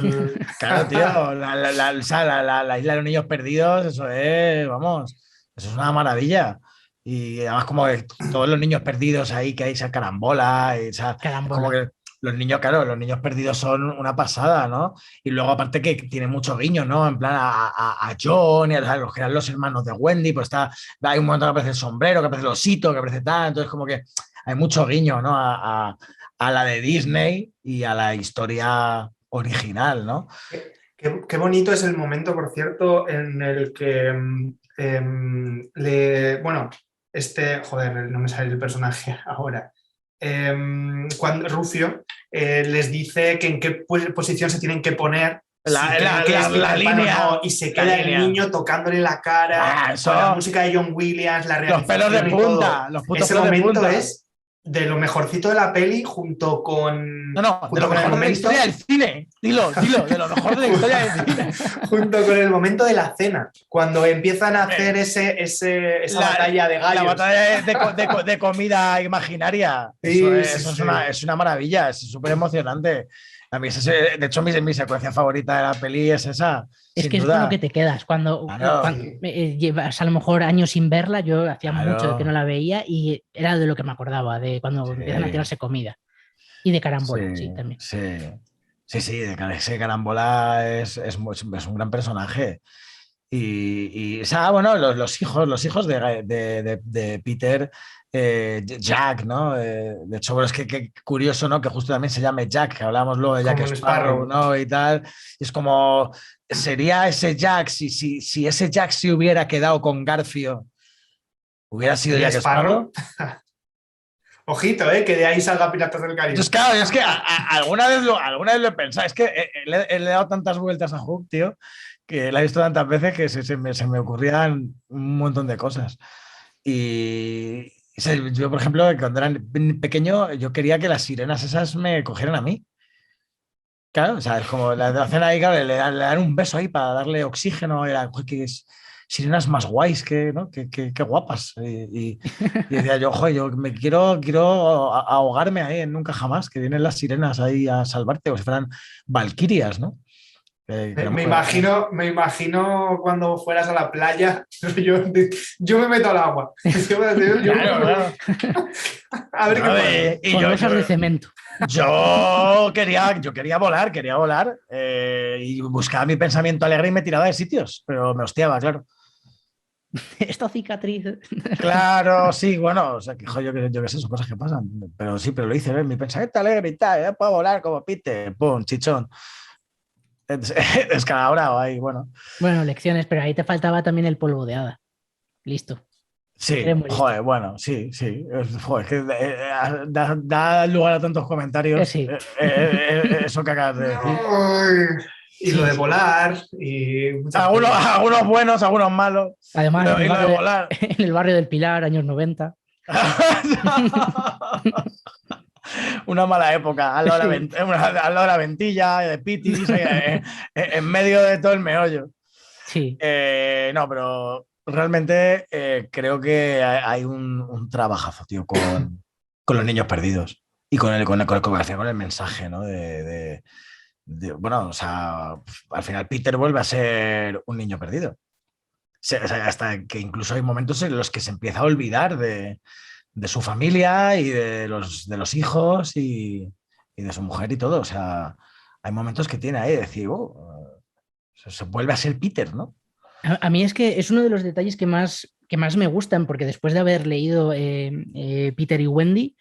Claro, tío. La isla de los niños perdidos, eso es, vamos, eso es una maravilla. Y además como que todos los niños perdidos ahí que hay esa carambola, y, o sea, como que los niños, claro, los niños perdidos son una pasada, ¿no? Y luego aparte que tiene mucho guiño, ¿no? En plan a John y a los que eran los hermanos de Wendy, pues hay un momento que aparece el sombrero, que aparece el osito, que aparece tal, entonces como que hay mucho guiño, ¿no? A la de Disney y a la historia original, ¿no? Qué bonito es el momento, por cierto, en el que joder, no me sale el personaje ahora. Cuando Rufio les dice que en qué posición se tienen que poner la línea y se queda el niño tocándole la cara con la música de John Williams, la realización, los pelos de punta, los putos ese pelos de momento punta. Es de lo mejorcito de la peli junto con... de lo mejor de la historia del cine. Dilo, de lo mejor de la historia del cine. Junto con el momento de la cena, cuando empiezan a hacer esa batalla de gallos. La batalla de comida imaginaria. Es una maravilla, es súper emocionante. A mí de hecho, mi secuencia favorita de la peli es esa. Es que duda. Es con lo que te quedas. Cuando llevas a lo mejor años sin verla, yo hacía mucho que no la veía y era de lo que me acordaba, de cuando empiezan a tirarse comida. Y de carambola, sí, también. Sí, ese carambola es un gran personaje. Y o sea, bueno, los hijos de Peter, Jack, ¿no? De hecho, bueno, es que curioso, ¿no? Que justo también se llame Jack, que hablábamos luego de Jack Sparrow, ¿no? Y tal. Es como, sería ese Jack, si ese Jack se hubiera quedado con Garfio, ¿hubiera sido Jack Sparrow? Ojito, que de ahí salga Piratas del Caribe. Entonces, claro, es que alguna vez lo he pensado, es que le he dado tantas vueltas a Hook, tío, que la he visto tantas veces que se me ocurrían un montón de cosas. Y yo, por ejemplo, cuando era pequeño, yo quería que las sirenas esas me cogieran a mí. Claro, o sea, es como la hacen ahí, claro, le dan un beso ahí para darle oxígeno. Era, que sirenas más guays, ¿no? Qué guapas. Y decía yo, joder, yo me quiero ahogarme ahí en Nunca Jamás, que vienen las sirenas ahí a salvarte, como si fueran valquirias, ¿no? Me imagino cuando fueras a la playa, yo me meto al agua. Claro. A ver qué pasa. Con cosas de cemento. Yo quería volar y buscaba mi pensamiento alegre y me tiraba de sitios, pero me hostiaba, claro. Esto cicatriz. Claro, sí, bueno, o sea, que yo qué sé, son cosas que pasan, pero sí, pero lo hice, mi pensamiento alegre y tal, puedo volar como Peter, pum, chichón. Descalabrado ahí, bueno. Bueno, lecciones, pero ahí te faltaba también el polvo de hada. Listo. Sí, joder, bueno, sí. Joder, que da lugar a tantos comentarios. Sí. Eso que acabas de decir. Y lo de volar. Y algunos buenos, algunos malos. Además, en el barrio del Pilar, años 90. Una mala época, al lado de la Ventilla, de Pitis, en medio de todo el meollo. Sí. No, pero realmente creo que hay un trabajazo, tío, con los niños perdidos y con el mensaje, ¿no? Bueno, o sea, al final Peter vuelve a ser un niño perdido. O sea, hasta que incluso hay momentos en los que se empieza a olvidar de su familia y de los hijos y de su mujer y todo. O sea, hay momentos que tiene ahí de decir, se vuelve a ser Peter, ¿no? A mí es que es uno de los detalles que más me gustan, porque después de haber leído Peter y Wendy,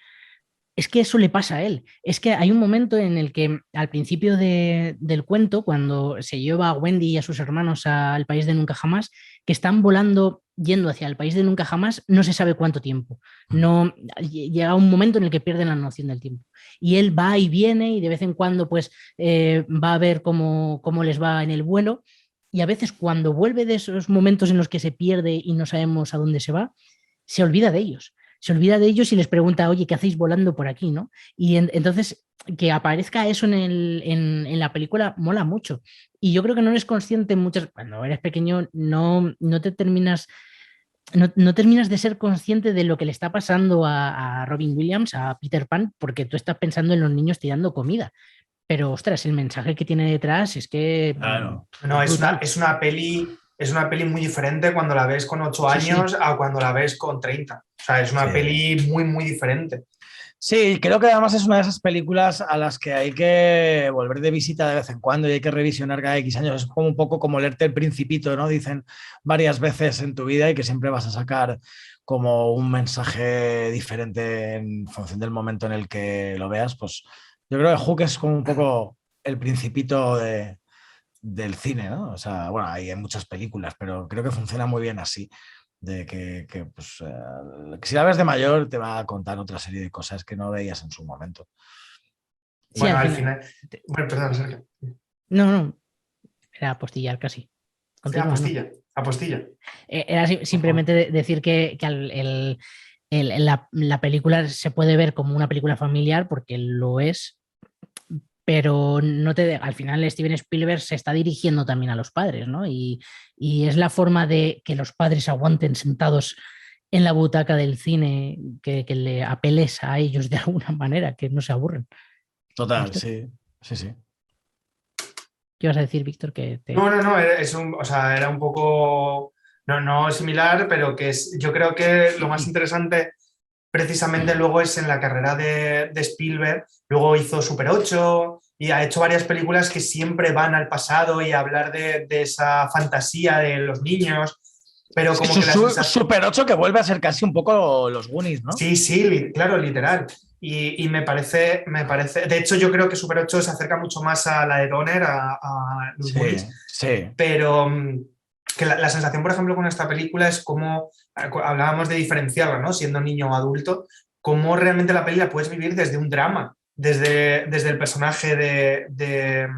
es que eso le pasa a él. Es que hay un momento en el que al principio del cuento, cuando se lleva a Wendy y a sus hermanos al país de Nunca Jamás, que están volando yendo hacia el país de Nunca Jamás, no se sabe cuánto tiempo. No, llega un momento en el que pierden la noción del tiempo. Y él va y viene y de vez en cuando pues, va a ver cómo les va en el vuelo. Y a veces cuando vuelve de esos momentos en los que se pierde y no sabemos a dónde se va, se olvida de ellos. se olvida de ellos y les pregunta, oye, ¿qué hacéis volando por aquí, no? Y entonces que aparezca eso en la película mola mucho. Y yo creo que no eres consciente cuando eres pequeño no te terminas... No terminas de ser consciente de lo que le está pasando a Robin Williams, a Peter Pan, porque tú estás pensando en los niños tirando comida. Pero, ostras, el mensaje que tiene detrás es que... Claro. No, es una peli muy diferente cuando la ves con 8 Sí, años a cuando la ves con 30. O sea, es una peli muy, muy diferente. Sí, creo que además es una de esas películas a las que hay que volver de visita de vez en cuando y hay que revisionar cada X años. Es como un poco como leerte El Principito, ¿no? Dicen varias veces en tu vida y que siempre vas a sacar como un mensaje diferente en función del momento en el que lo veas. Pues yo creo que Hook es como un poco el Principito del cine, ¿no? O sea, bueno, hay muchas películas, pero creo que funciona muy bien así. De que si la ves de mayor te va a contar otra serie de cosas que no veías en su momento. Sí, Bueno, al final... Bueno, perdón, Sergio. No, era apostillar casi. Continúa, Apostilla. Era simplemente decir que la película se puede ver como una película familiar porque lo es, pero al final Steven Spielberg se está dirigiendo también a los padres, ¿no? Y es la forma de que los padres aguanten sentados en la butaca del cine, que le apeles a ellos de alguna manera, que no se aburren. Total, sí. ¿Qué ibas a decir, Víctor? No, era un poco, no similar, pero yo creo que lo más interesante precisamente luego es en la carrera de Spielberg. Luego hizo Super 8 y ha hecho varias películas que siempre van al pasado y a hablar de esa fantasía de los niños. Pero como que Super 8 que vuelve a ser casi un poco los Goonies, ¿no? Sí, claro, literal. Y me parece, de hecho yo creo que Super 8 se acerca mucho más a la de Donner, a los Goonies. Sí. Pero que la sensación, por ejemplo, con esta película es como, hablábamos de diferenciarla, ¿no? Siendo niño o adulto, cómo realmente la peli la puedes vivir desde un drama, desde el personaje de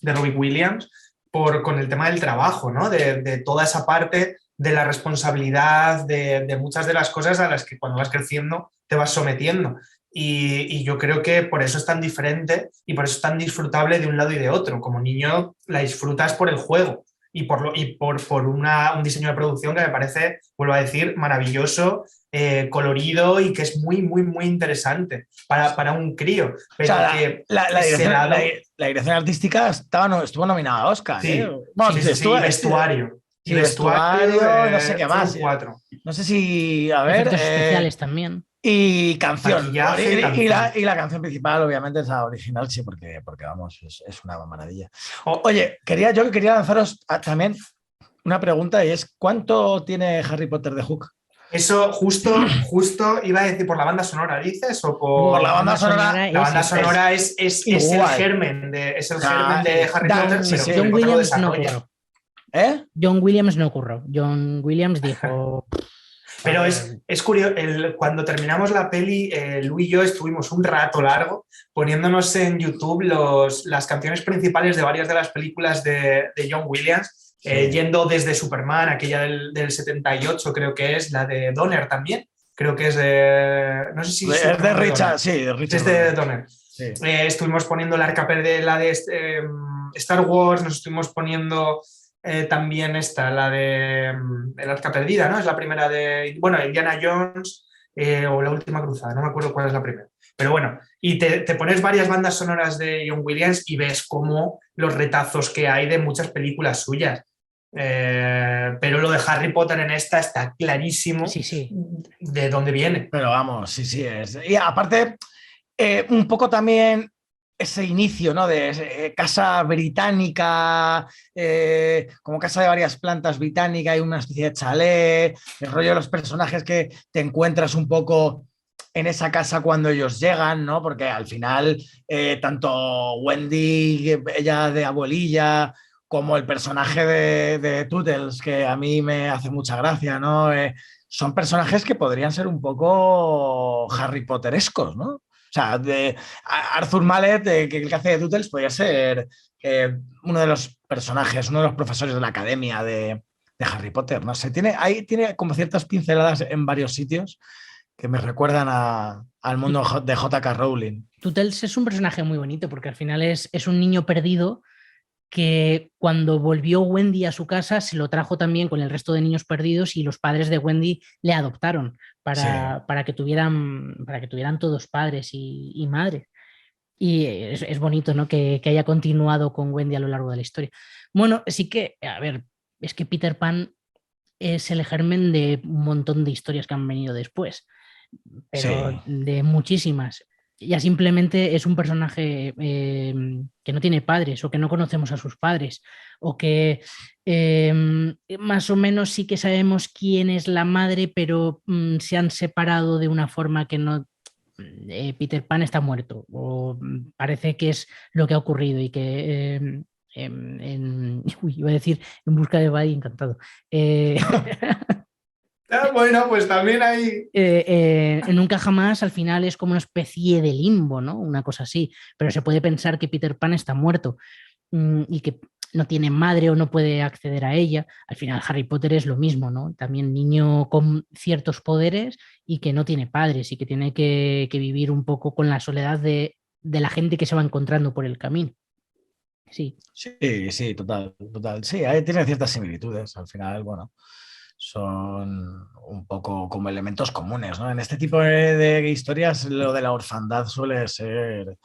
Robin Williams, con el tema del trabajo, ¿no? De toda esa parte de la responsabilidad, de muchas de las cosas a las que cuando vas creciendo te vas sometiendo. Y yo creo que por eso es tan diferente y por eso es tan disfrutable de un lado y de otro. Como niño la disfrutas por el juego y por un diseño de producción que me parece, vuelvo a decir, maravilloso, colorido y que es muy, muy, muy interesante para un crío. Pero o sea, que la dirección artística estuvo nominada a Oscar. Sí, Bueno, vestuario. Y vestuario, no sé qué más. 4. No sé si, a ver... Efectos especiales también. Y canción. Maquillaje, y la canción principal, obviamente, es la original, sí, porque vamos, es una maravilla. Oye, quería lanzaros también una pregunta y es: ¿cuánto tiene Harry Potter de Hook? Eso justo iba a decir, ¿por la banda sonora dices? ¿O por la banda sonora? La banda sonora es el germen de Harry Potter, pero John Williams no ocurrió. John Williams no ocurrió. John Williams dijo... Pero es curioso, cuando terminamos la peli, Lu y yo estuvimos un rato largo poniéndonos en YouTube las canciones principales de varias de las películas de John Williams, yendo desde Superman, aquella del 78 creo que es, la de Donner también, creo que es de... No sé si es de Richard, sí, de Richard. Es de Donner. Sí. Estuvimos poniendo la de Star Wars, nos estuvimos poniendo... también la de El Arca Perdida, ¿no? Es la primera de, Indiana Jones o La Última Cruzada, no me acuerdo cuál es la primera. Pero bueno, y te pones varias bandas sonoras de John Williams y ves como los retazos que hay de muchas películas suyas. Pero lo de Harry Potter en esta está clarísimo de dónde viene. Pero vamos, sí es. Y aparte, un poco también... ese inicio, ¿no? De casa británica, como casa de varias plantas británica y una especie de chalet, el rollo de los personajes que te encuentras un poco en esa casa cuando ellos llegan, ¿no? Porque al final tanto Wendy, ella de abuelilla, como el personaje de Tootles, que a mí me hace mucha gracia, ¿no? Son personajes que podrían ser un poco Harry Potterescos, ¿no? O sea, Arthur Mallet, que el que hace de Tootles, podría ser uno de los personajes, uno de los profesores de la academia de Harry Potter. No sé, tiene como ciertas pinceladas en varios sitios que me recuerdan al mundo de J.K. Rowling. Tootles es un personaje muy bonito porque al final es un niño perdido que cuando volvió Wendy a su casa se lo trajo también con el resto de niños perdidos y los padres de Wendy le adoptaron para que tuvieran todos padres y madres. Y es bonito, ¿no? que haya continuado con Wendy a lo largo de la historia. Bueno, sí que, a ver, es que Peter Pan es el germen de un montón de historias que han venido después, pero de muchísimas. Ya simplemente es un personaje que no tiene padres o que no conocemos a sus padres o que más o menos sí que sabemos quién es la madre, pero se han separado de una forma que no... Peter Pan está muerto o parece que es lo que ha ocurrido y que iba a decir En busca de Buddy, encantado. Bueno, pues también hay... Nunca jamás al final es como una especie de limbo, ¿no? Una cosa así, pero se puede pensar que Peter Pan está muerto y que no tiene madre o no puede acceder a ella. Al final Harry Potter es lo mismo, ¿no? También niño con ciertos poderes y que no tiene padres y que tiene que vivir un poco con la soledad de la gente que se va encontrando por el camino. Sí. Sí, total. Sí, tiene ciertas similitudes. Al final, bueno, son un poco como elementos comunes, ¿no? En este tipo de historias lo de la orfandad suele ser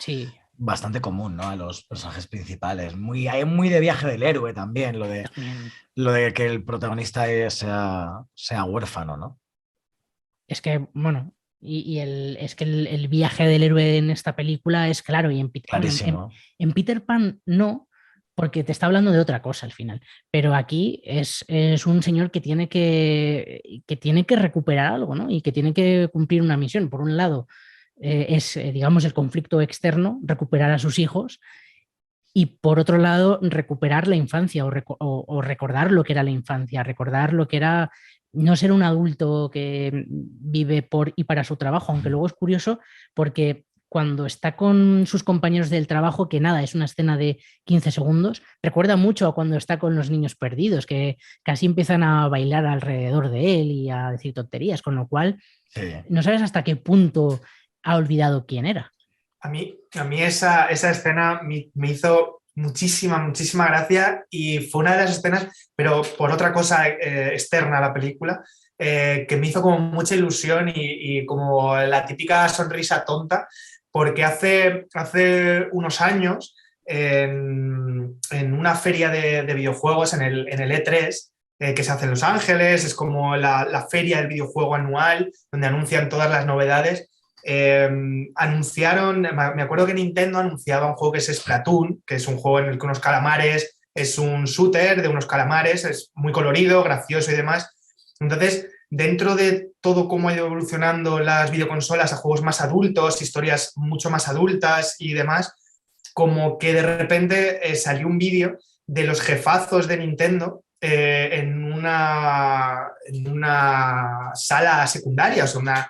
bastante común, ¿no? A los personajes principales. Hay muy de viaje del héroe también, lo de que el protagonista sea huérfano, ¿no? Es que, bueno, es que el viaje del héroe en esta película es claro y en Peter Pan no, porque te está hablando de otra cosa al final, pero aquí es un señor que tiene que recuperar algo, ¿no? Y que tiene que cumplir una misión. Por un lado digamos, el conflicto externo, recuperar a sus hijos, y por otro lado recuperar la infancia o recordar lo que era la infancia, recordar lo que era no ser un adulto que vive por y para su trabajo, aunque luego es curioso porque cuando está con sus compañeros del trabajo, que nada, es una escena de 15 segundos, recuerda mucho a cuando está con los niños perdidos, que casi empiezan a bailar alrededor de él y a decir tonterías, con lo cual no sabes hasta qué punto ha olvidado quién era. A mí esa escena me hizo muchísima gracia y fue una de las escenas, pero por otra cosa externa a la película, que me hizo como mucha ilusión y como la típica sonrisa tonta, porque hace unos años en una feria de videojuegos, en el E3, que se hace en Los Ángeles, es como la feria del videojuego anual, donde anuncian todas las novedades. Anunciaron, me acuerdo que Nintendo anunciaba un juego que es Splatoon, que es un juego en el que unos calamares, es un shooter de unos calamares, es muy colorido, gracioso y demás. Entonces, dentro de todo cómo ha ido evolucionando las videoconsolas a juegos más adultos, historias mucho más adultas y demás, como que de repente salió un vídeo de los jefazos de Nintendo en una sala secundaria, o sea,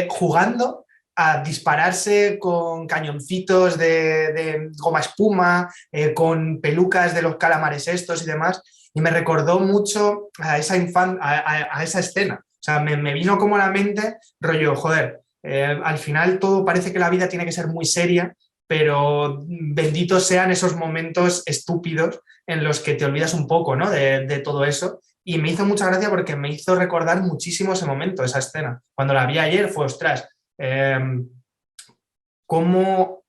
jugando a dispararse con cañoncitos de goma espuma, con pelucas de los calamares estos y demás, y me recordó mucho a esa escena. O sea, me vino como a la mente, rollo, joder, al final todo parece que la vida tiene que ser muy seria, pero benditos sean esos momentos estúpidos en los que te olvidas un poco, ¿no? de todo eso. Y me hizo mucha gracia porque me hizo recordar muchísimo ese momento, esa escena. Cuando la vi ayer fue, ostras, cómo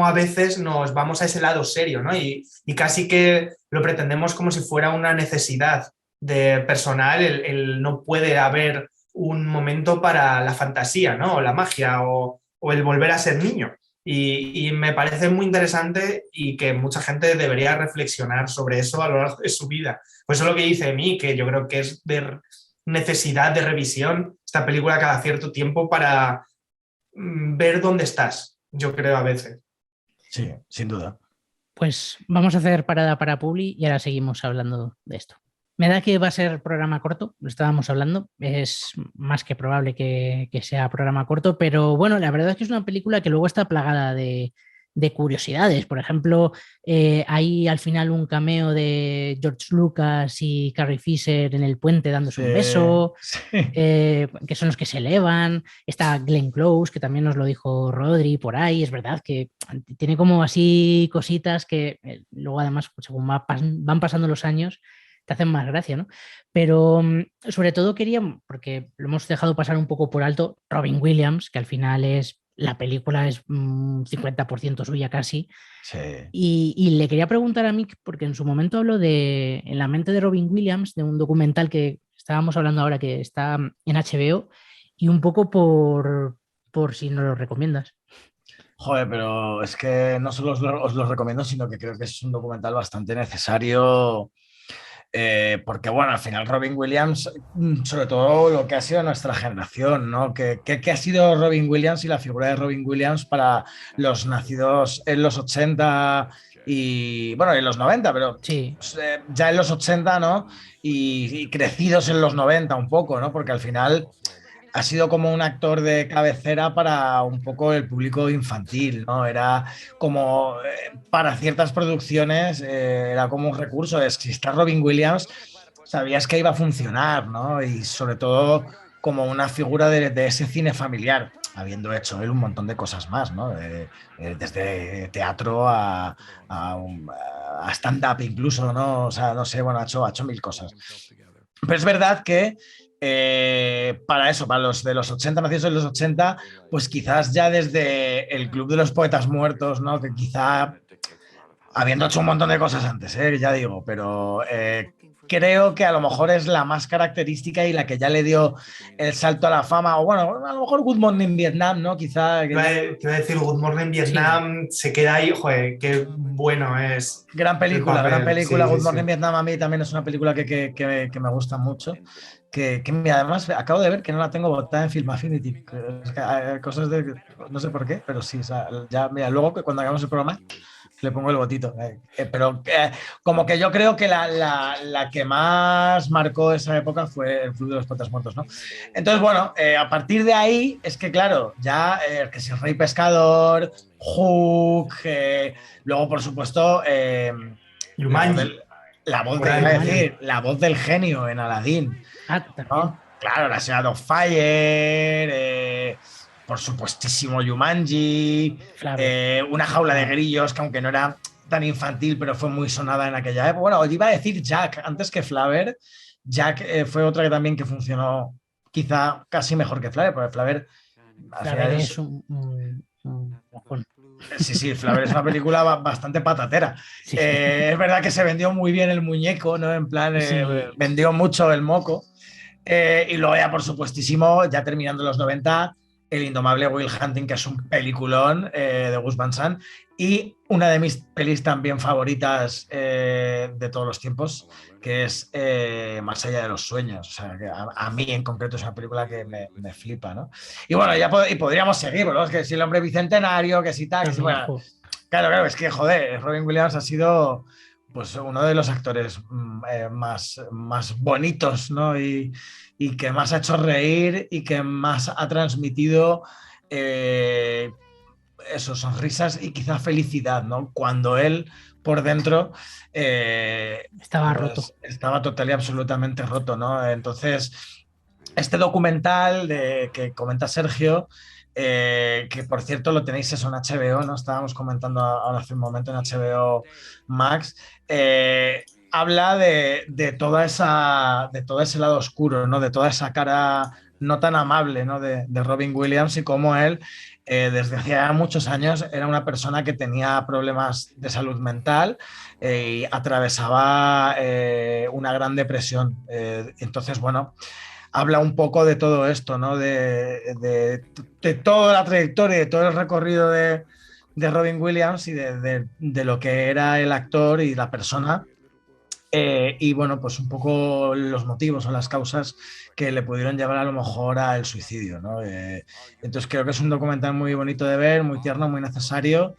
a veces nos vamos a ese lado serio, ¿no? Y casi que lo pretendemos como si fuera una necesidad de personal, el no puede haber un momento para la fantasía, ¿no? O la magia o el volver a ser niño. Y me parece muy interesante y que mucha gente debería reflexionar sobre eso a lo largo de su vida. Pues eso es lo que dice mí, que yo creo que es de necesidad de revisión esta película cada cierto tiempo para ver dónde estás, yo creo a veces. Sí, sin duda. Pues vamos a hacer parada para Publi y ahora seguimos hablando de esto. Me da que va a ser programa corto, lo estábamos hablando, es más que probable que sea programa corto, pero bueno, la verdad es que es una película que luego está plagada de de curiosidades. Por ejemplo, hay al final un cameo de George Lucas y Carrie Fisher en el puente dándose un beso, que son los que se elevan. Está Glenn Close, que también nos lo dijo Rodri por ahí. Es verdad que tiene como así cositas que luego además, según van pasando los años, te hacen más gracia, ¿no? Pero sobre todo quería, porque lo hemos dejado pasar un poco por alto, Robin Williams, que al final la película es 50% suya casi. Sí. Y le quería preguntar a Mick, porque en su momento habló En la mente de Robin Williams, de un documental que estábamos hablando ahora que está en HBO, y un poco por si nos lo recomiendas. Joder, pero es que no solo os lo recomiendo, sino que creo que es un documental bastante necesario. Porque bueno, al final Robin Williams, sobre todo lo que ha sido nuestra generación, ¿no? ¿Qué ha sido Robin Williams y la figura de Robin Williams para los nacidos en los 80 y bueno, en los 90, pero sí, ya en los 80, ¿no? Y crecidos en los 90 un poco, ¿no? Porque al final ha sido como un actor de cabecera para un poco el público infantil, ¿no? Era como, para ciertas producciones, era como un recurso. Si está Robin Williams, sabías que iba a funcionar, ¿no? Y sobre todo como una figura de ese cine familiar, habiendo hecho él un montón de cosas más, ¿no? Desde teatro a stand-up incluso, ¿no? O sea, no sé, bueno, ha hecho mil cosas. Pero es verdad que para eso, para los de los 80, nacidos en los 80, pues quizás ya desde el Club de los Poetas Muertos, ¿no? Que quizá, habiendo hecho un montón de cosas antes, ya digo, pero creo que a lo mejor es la más característica y la que ya le dio el salto a la fama, o bueno, a lo mejor Good Morning Vietnam, ¿no? Quizá... Te iba a decir, Good Morning Vietnam, sí. Se queda ahí, joder, qué bueno es. Gran película. Sí, Good Morning sí. Vietnam a mí también es una película que me gusta mucho. Que además acabo de ver que no la tengo votada en Film Affinity. Cosas de... no sé por qué, pero sí, o sea, ya, mira, luego cuando hagamos el programa le pongo el botito. Pero como que yo creo que la que más marcó esa época fue el Club de los Poetas Muertos, ¿no? Entonces, bueno, a partir de ahí es que, claro, ya que si el Rey Pescador, Hook, luego, por supuesto, Jumanji. La voz del genio en Aladdin. ¿No? Claro, la Señora of Fire, por supuestísimo Jumanji, Una jaula de grillos, que aunque no era tan infantil, pero fue muy sonada en aquella época. Bueno, iba a decir Jack, antes que Flaver. Jack fue otra que también que funcionó quizá casi mejor que Flaver, porque Flaver es un Sí, Flaver es una película bastante patatera. Sí. Es verdad que se vendió muy bien el muñeco, ¿no? En plan, sí. Vendió mucho el moco. Y luego ya, por supuestísimo, ya terminando los 90, El indomable Will Hunting, que es un peliculón de Gus Van Sant. Y una de mis pelis también favoritas de todos los tiempos, que es Más allá de los sueños. O sea, que a mí en concreto es una película que me flipa, ¿no? Y bueno, ya podríamos seguir, ¿no? Es que si el hombre bicentenario, que si tal, que si bueno. Claro, es que, joder, Robin Williams ha sido pues uno de los actores más bonitos, ¿no? Y que más ha hecho reír y que más ha transmitido eso, sonrisas y quizá felicidad, ¿no? Cuando él por dentro estaba roto. Estaba total y absolutamente roto, ¿no? Entonces, este documental que comenta Sergio, que por cierto lo tenéis eso en HBO, ¿no? Estábamos comentando ahora hace un momento en HBO Max, habla de todo ese lado oscuro, ¿no? De toda esa cara no tan amable, ¿no? de Robin Williams, y cómo él desde hacía muchos años era una persona que tenía problemas de salud mental y atravesaba una gran depresión. Entonces, bueno, habla un poco de todo esto, ¿no? De toda la trayectoria, de todo el recorrido de Robin Williams y de lo que era el actor y la persona. Y bueno, pues un poco los motivos o las causas que le pudieron llevar a lo mejor al suicidio, ¿no? Entonces creo que es un documental muy bonito de ver, muy tierno, muy necesario,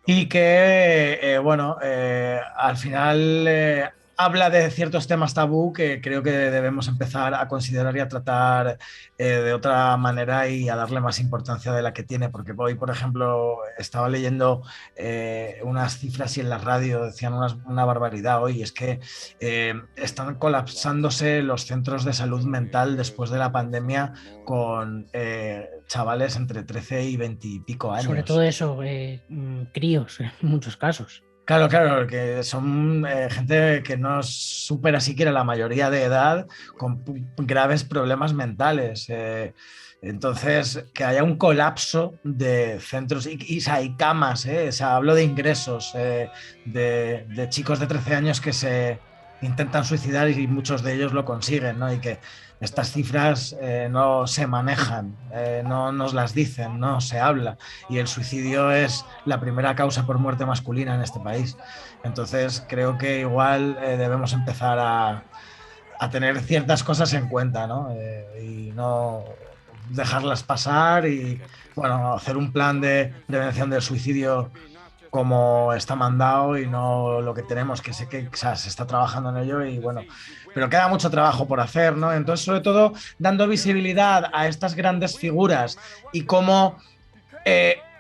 y que, bueno, al final habla de ciertos temas tabú que creo que debemos empezar a considerar y a tratar de otra manera y a darle más importancia de la que tiene, porque hoy, por ejemplo, estaba leyendo unas cifras y en la radio decían una barbaridad hoy, es que están colapsándose los centros de salud mental después de la pandemia con chavales entre 13 y 20 y pico años. Sobre todo eso, críos en muchos casos. Claro, que son gente que no supera siquiera la mayoría de edad con graves problemas mentales. Entonces, que haya un colapso de centros y camas, hablo de ingresos de chicos de 13 años que se intentan suicidar y muchos de ellos lo consiguen, ¿no? Y que estas cifras no se manejan, no nos las dicen, no se habla. Y el suicidio es la primera causa por muerte masculina en este país. Entonces creo que igual debemos empezar a tener ciertas cosas en cuenta, ¿no? Y no dejarlas pasar y, bueno, hacer un plan de prevención del suicidio como está mandado y no lo que tenemos, que sé que se está trabajando en ello y bueno, pero queda mucho trabajo por hacer, ¿no? Entonces, sobre todo, dando visibilidad a estas grandes figuras y cómo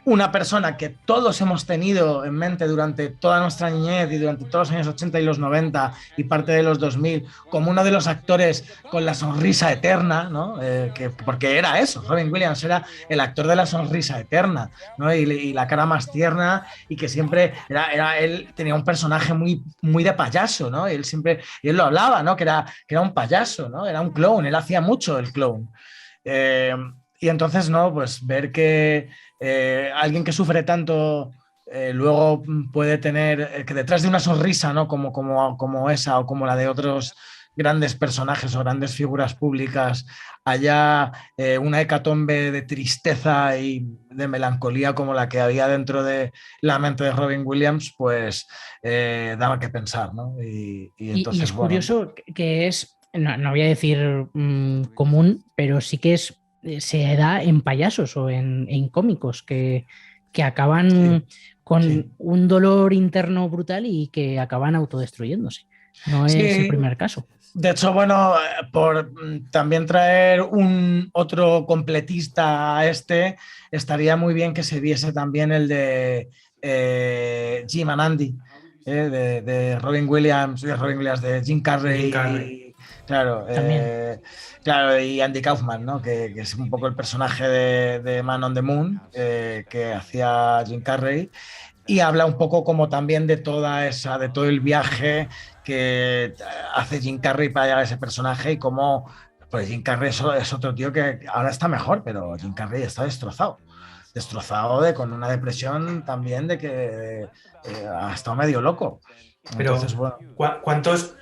una persona que todos hemos tenido en mente durante toda nuestra niñez y durante todos los años 80 y los 90 y parte de los 2000, como uno de los actores con la sonrisa eterna, ¿no? Porque era eso, Robin Williams era el actor de la sonrisa eterna, ¿no? Y la cara más tierna y que siempre él tenía un personaje muy, muy de payaso, ¿no? Y él lo hablaba, ¿no? Que era un payaso, ¿no? Era un clown, él hacía mucho el clown. Y entonces, ¿no? Pues ver que alguien que sufre tanto luego puede tener, que detrás de una sonrisa, ¿no? Como esa o como la de otros grandes personajes o grandes figuras públicas, haya una hecatombe de tristeza y de melancolía como la que había dentro de la mente de Robin Williams, pues daba que pensar, ¿no? Y entonces, y es curioso que es, no voy a decir común, pero sí que se da en payasos o en cómicos que acaban con un dolor interno brutal y que acaban autodestruyéndose. No es el primer caso. De hecho, bueno, por también traer un otro completista a estaría muy bien que se viese también el de Jim and Andy, de Robin Williams, de Jim Carrey. Claro, claro, y Andy Kaufman, ¿no? Que es un poco el personaje de Man on the Moon que hacía Jim Carrey, y habla un poco como también de todo el viaje que hace Jim Carrey para llegar a ese personaje y cómo pues Jim Carrey es otro tío que ahora está mejor, pero Jim Carrey está destrozado con una depresión también de que ha estado medio loco. Pero entonces, bueno. ¿Cuántos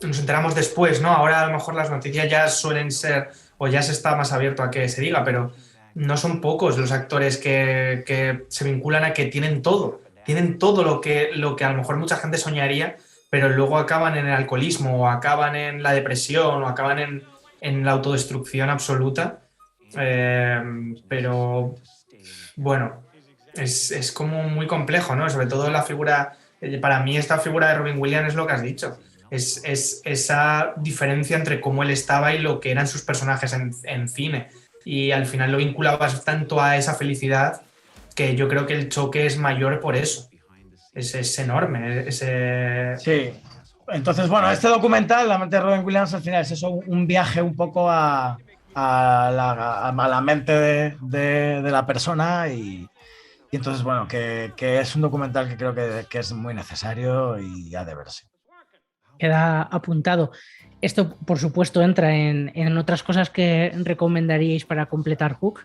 nos enteramos después, ¿no? Ahora a lo mejor las noticias ya suelen ser, o ya se está más abierto a que se diga, pero no son pocos los actores que se vinculan a que tienen todo lo que a lo mejor mucha gente soñaría, pero luego acaban en el alcoholismo o acaban en la depresión o acaban en la autodestrucción absoluta. Pero bueno, es como muy complejo, ¿no? Sobre todo la figura, para mí esta figura de Robin Williams es lo que has dicho. Es esa diferencia entre cómo él estaba y lo que eran sus personajes en cine. Y al final lo vinculabas tanto a esa felicidad que yo creo que el choque es mayor por eso. Es enorme. Sí. Entonces, bueno, este documental, La mente de Robin Williams, al final es eso, un viaje un poco a la mente de la persona y entonces, bueno, que es un documental que creo que es muy necesario y ha de verse. Queda apuntado. Esto, por supuesto, entra en otras cosas que recomendaríais para completar Hook,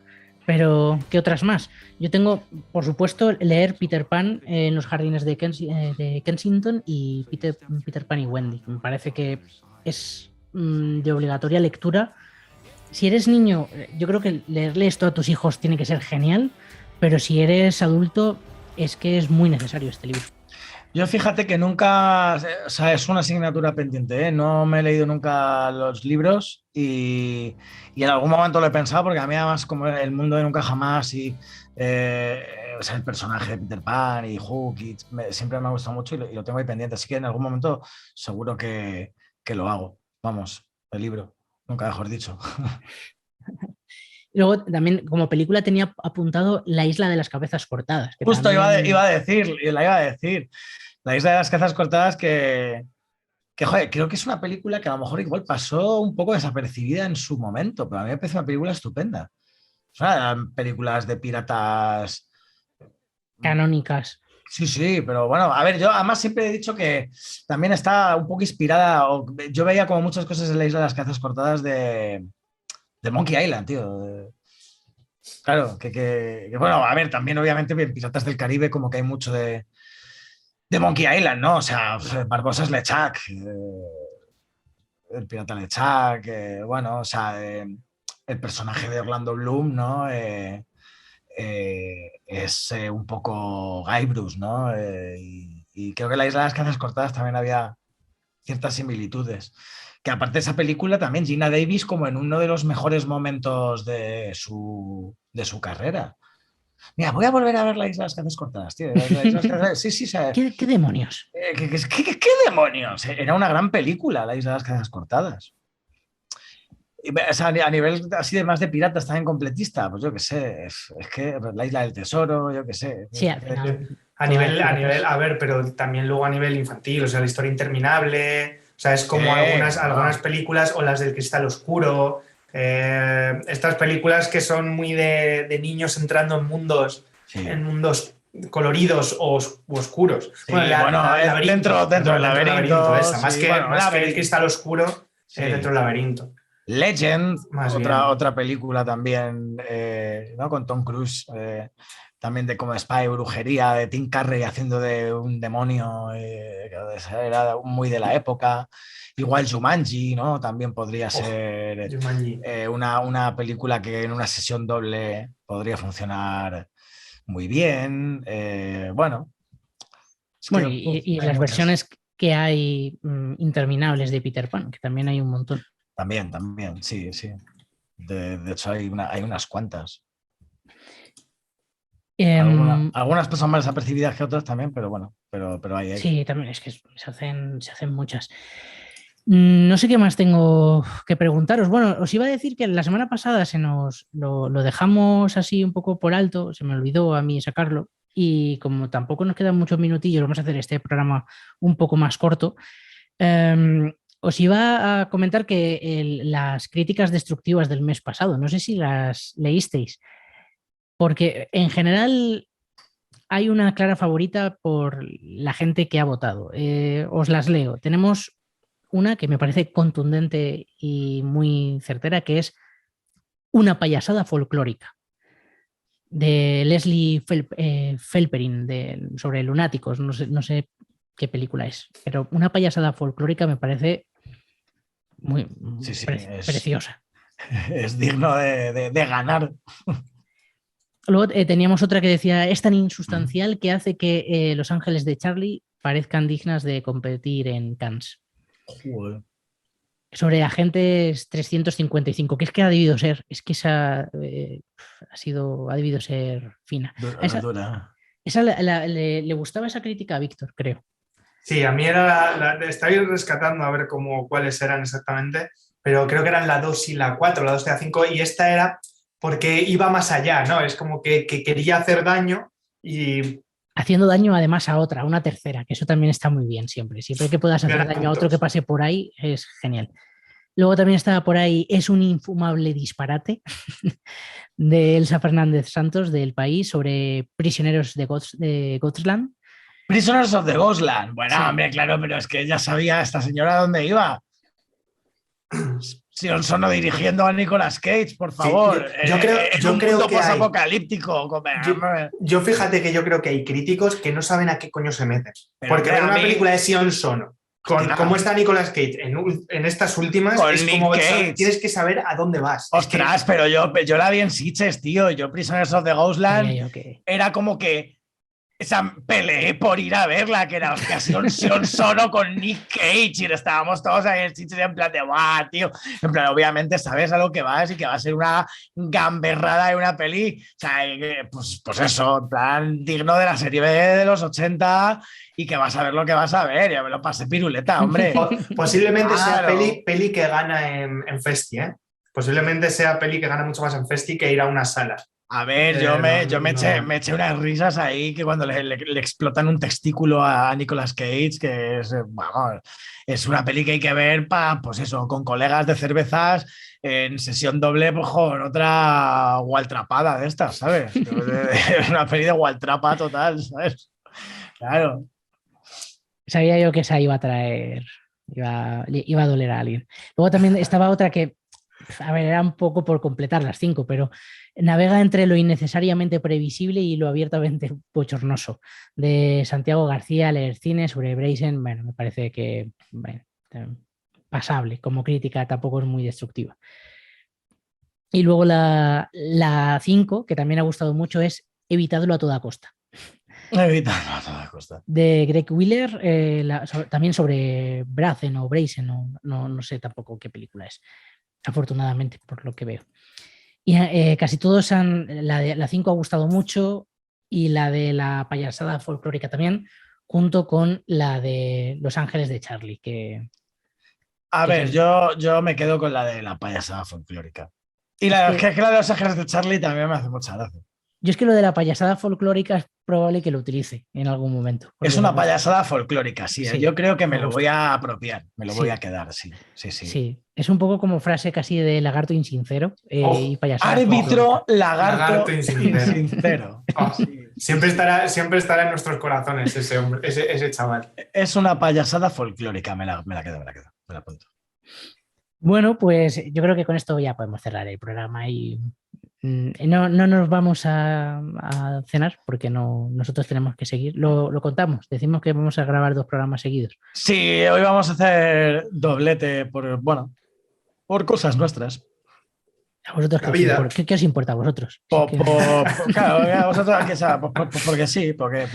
pero ¿qué otras más? Yo tengo, por supuesto, leer Peter Pan en los jardines de Kensington y Peter Pan y Wendy. Me parece que es de obligatoria lectura. Si eres niño, yo creo que leerle esto a tus hijos tiene que ser genial, pero si eres adulto, es que es muy necesario este libro. Yo fíjate que nunca, o sea, es una asignatura pendiente, ¿eh? No me he leído nunca los libros y en algún momento lo he pensado porque a mí además como el mundo de Nunca Jamás y o sea, el personaje de Peter Pan y Hook siempre me ha gustado mucho y lo tengo ahí pendiente, así que en algún momento seguro que lo hago. Vamos, el libro, nunca mejor dicho. Luego también como película tenía apuntado La isla de las cabezas cortadas. Que Justo también... iba a decir. La isla de las cabezas cortadas que, joder, creo que es una película que a lo mejor igual pasó un poco desapercibida en su momento, pero a mí me parece una película estupenda. O sea, eran películas de piratas canónicas. Sí, pero bueno, a ver, yo además siempre he dicho que también está un poco inspirada, yo veía como muchas cosas en la isla de las cabezas cortadas de Monkey Island, tío. Claro, que bueno, a ver, también obviamente en Piratas del Caribe como que hay mucho de Monkey Island, ¿no? O sea, Barbossa es LeChuck, el pirata LeChuck, bueno, o sea, el personaje de Orlando Bloom, ¿no? Es un poco Guybrush, ¿no? Y creo que en la isla de las cabezas cortadas también había ciertas similitudes. Que aparte de esa película también Gina Davis como en uno de los mejores momentos de su carrera. Mira, voy a volver a ver la isla de las cabezas cortadas, tío. Sí. ¿Qué demonios? ¿Qué demonios? Era una gran película la isla de las cabezas cortadas. O sea, a nivel así de más de piratas también completista, pues yo qué sé, es que la isla del tesoro, yo qué sé. Sí, al final. A nivel, a ver, pero también luego a nivel infantil, o sea, la historia interminable, o sea, es como algunas películas o las del Cristal Oscuro, estas películas que son muy de niños entrando en mundos coloridos o oscuros. Sí, dentro del laberinto. Más que el Cristal Oscuro, dentro del laberinto. Legend, otra película también, ¿no? Con Tom Cruise, también de como spy, brujería, de Tim Curry haciendo de un demonio, era muy de la época. Igual Jumanji, ¿no? También podría ser una película que en una sesión doble podría funcionar muy bien. Bueno, y las versiones que hay interminables de Peter Pan, que también hay un montón. También, sí. De hecho, hay unas cuantas. Algunas pues son más desapercibidas que otras también, pero bueno, pero hay. Sí, también es que se hacen muchas. No sé qué más tengo que preguntaros. Bueno, os iba a decir que la semana pasada lo dejamos así un poco por alto, se me olvidó a mí sacarlo, y como tampoco nos quedan muchos minutillos, vamos a hacer este programa un poco más corto. Os iba a comentar que las críticas destructivas del mes pasado, no sé si las leísteis, porque en general hay una clara favorita por la gente que ha votado. Os las leo. Tenemos una que me parece contundente y muy certera, que es Una payasada folclórica, de Leslie Felperin, sobre lunáticos, no sé qué película es, pero Una payasada folclórica me parece muy preciosa. Es digno de ganar. Luego teníamos otra que decía, es tan insustancial que hace que Los Ángeles de Charlie parezcan dignas de competir en Cannes. Joder. Sobre Agentes 355, que es que ha debido ser, es que esa ha debido ser fina. Esa le gustaba esa crítica a Víctor, creo. Sí, a mí estaba rescatando a ver cuáles eran exactamente, pero creo que eran la 2 y la 4, la 2 y la 5, y esta era porque iba más allá, ¿no? Es como que quería hacer daño y... Haciendo daño además a otra, a una tercera, que eso también está muy bien siempre. Siempre que puedas hacer daño a otro que pase por ahí, es genial. Luego también estaba por ahí Es un infumable disparate, de Elsa Fernández Santos, del País, sobre prisioneros de Ghostland. Prisoners of the Ghostland. Bueno, sí. Hombre, claro, pero es que ya sabía esta señora dónde iba. Sion Sono dirigiendo a Nicolas Cage, por favor. Sí, yo creo que posapocalíptico. Yo fíjate que yo creo que hay críticos que no saben a qué coño se meten. Porque ver una película de Sion Sono con cómo está Nicolas Cage en estas últimas, con es Nick como Cage. Tienes que saber a dónde vas. Ostras, pero yo la vi en Sitges, tío. Yo Prisoners of the Ghostland era como que esa peleé por ir a verla, que era hostia, Sion Sono con Nick Cage, y estábamos todos ahí en plan de ¡guau, tío! En plan, obviamente sabes a lo que vas y que va a ser una gamberrada de una peli. O sea, pues eso, en plan, digno de la serie B de los 80 y que vas a ver lo que vas a ver. Ya me lo pasé piruleta, hombre. Posiblemente sea Claro. peli que gana en Festi, ¿eh? Posiblemente sea peli que gana mucho más en Festi que ir a una sala. A ver, yo me eché unas risas ahí que cuando le explotan un testículo a Nicolas Cage, que es, vamos, es una peli que hay que ver pues eso, con colegas de cervezas en sesión doble, pues con otra gualtrapada de estas, ¿sabes? Es una peli de gualtrapa total, ¿sabes? Claro. Sabía yo que esa iba a traer, iba a doler a alguien. Luego también estaba otra que, a ver, era un poco por completar las 5, pero navega entre lo innecesariamente previsible y lo abiertamente bochornoso, de Santiago García, Leer Cine, sobre Brazen. Bueno, me parece que, bueno, pasable, como crítica tampoco es muy destructiva. Y luego la 5, que también ha gustado mucho, es Evitadlo a toda costa. Evitadlo a toda costa. De Greg Wheeler, también sobre Brazen o Brazen, no sé tampoco qué película es, afortunadamente, por lo que veo. Y casi todos la 5 ha gustado mucho, y la de la payasada folclórica también, junto con la de Los Ángeles de Charlie. A ver, yo me quedo con la de la payasada folclórica. Y la que la de Los Ángeles de Charlie también me hace mucha gracia. Yo es que lo de la payasada folclórica es probable que lo utilice en algún momento. Es una payasada folclórica, sí. Sí. Yo creo que me lo voy a apropiar, me lo voy a quedar, sí. Sí, es un poco como frase casi de lagarto insincero y payasada árbitro folclórica. lagarto insincero. Siempre estará en nuestros corazones ese hombre, ese chaval. Es una payasada folclórica, me la quedo, me la apunto. Bueno, pues yo creo que con esto ya podemos cerrar el programa y no nos vamos a cenar porque nosotros tenemos que seguir. Lo contamos, decimos que vamos a grabar 2 programas seguidos. Sí, hoy vamos a hacer doblete por cosas nuestras. ¿A vosotros qué os importa a vosotros? Claro, a vosotros porque sí, porque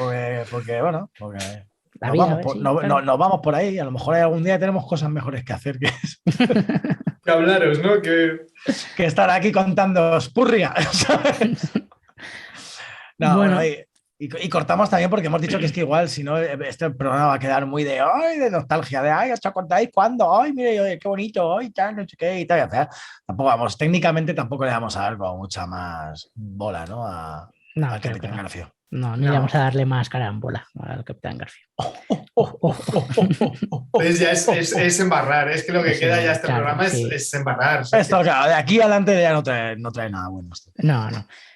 bueno, porque la vida, nos vamos por ahí. A lo mejor algún día tenemos cosas mejores que hacer que hablaros, ¿no? Que estar aquí contando espurria, ¿sabes? No, bueno, y cortamos también porque hemos dicho que es que igual, si no, este programa va a quedar muy de nostalgia, de ay, ¿os acordáis cuándo? Ay, mire, qué bonito, ay, tal, no sé qué, y tal. Tampoco vamos, técnicamente tampoco le damos a dar mucha más bola, ¿no? A Capitán Garfio. No, ni vamos a darle más carambola al Capitán Garfio. Pues ya es embarrar, es que lo que queda ya este programa es embarrar. Esto, claro, de aquí adelante ya no trae nada bueno. No.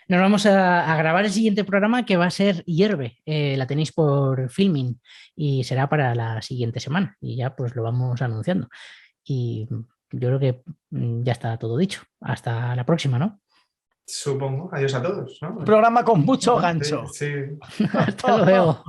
Nos vamos a grabar el siguiente programa, que va a ser Hierve. La tenéis por Filmin y será para la siguiente semana. Y ya pues lo vamos anunciando. Y yo creo que ya está todo dicho. Hasta la próxima, ¿no? Supongo. Adiós a todos, ¿no? Un programa con mucho gancho. Sí. Hasta luego.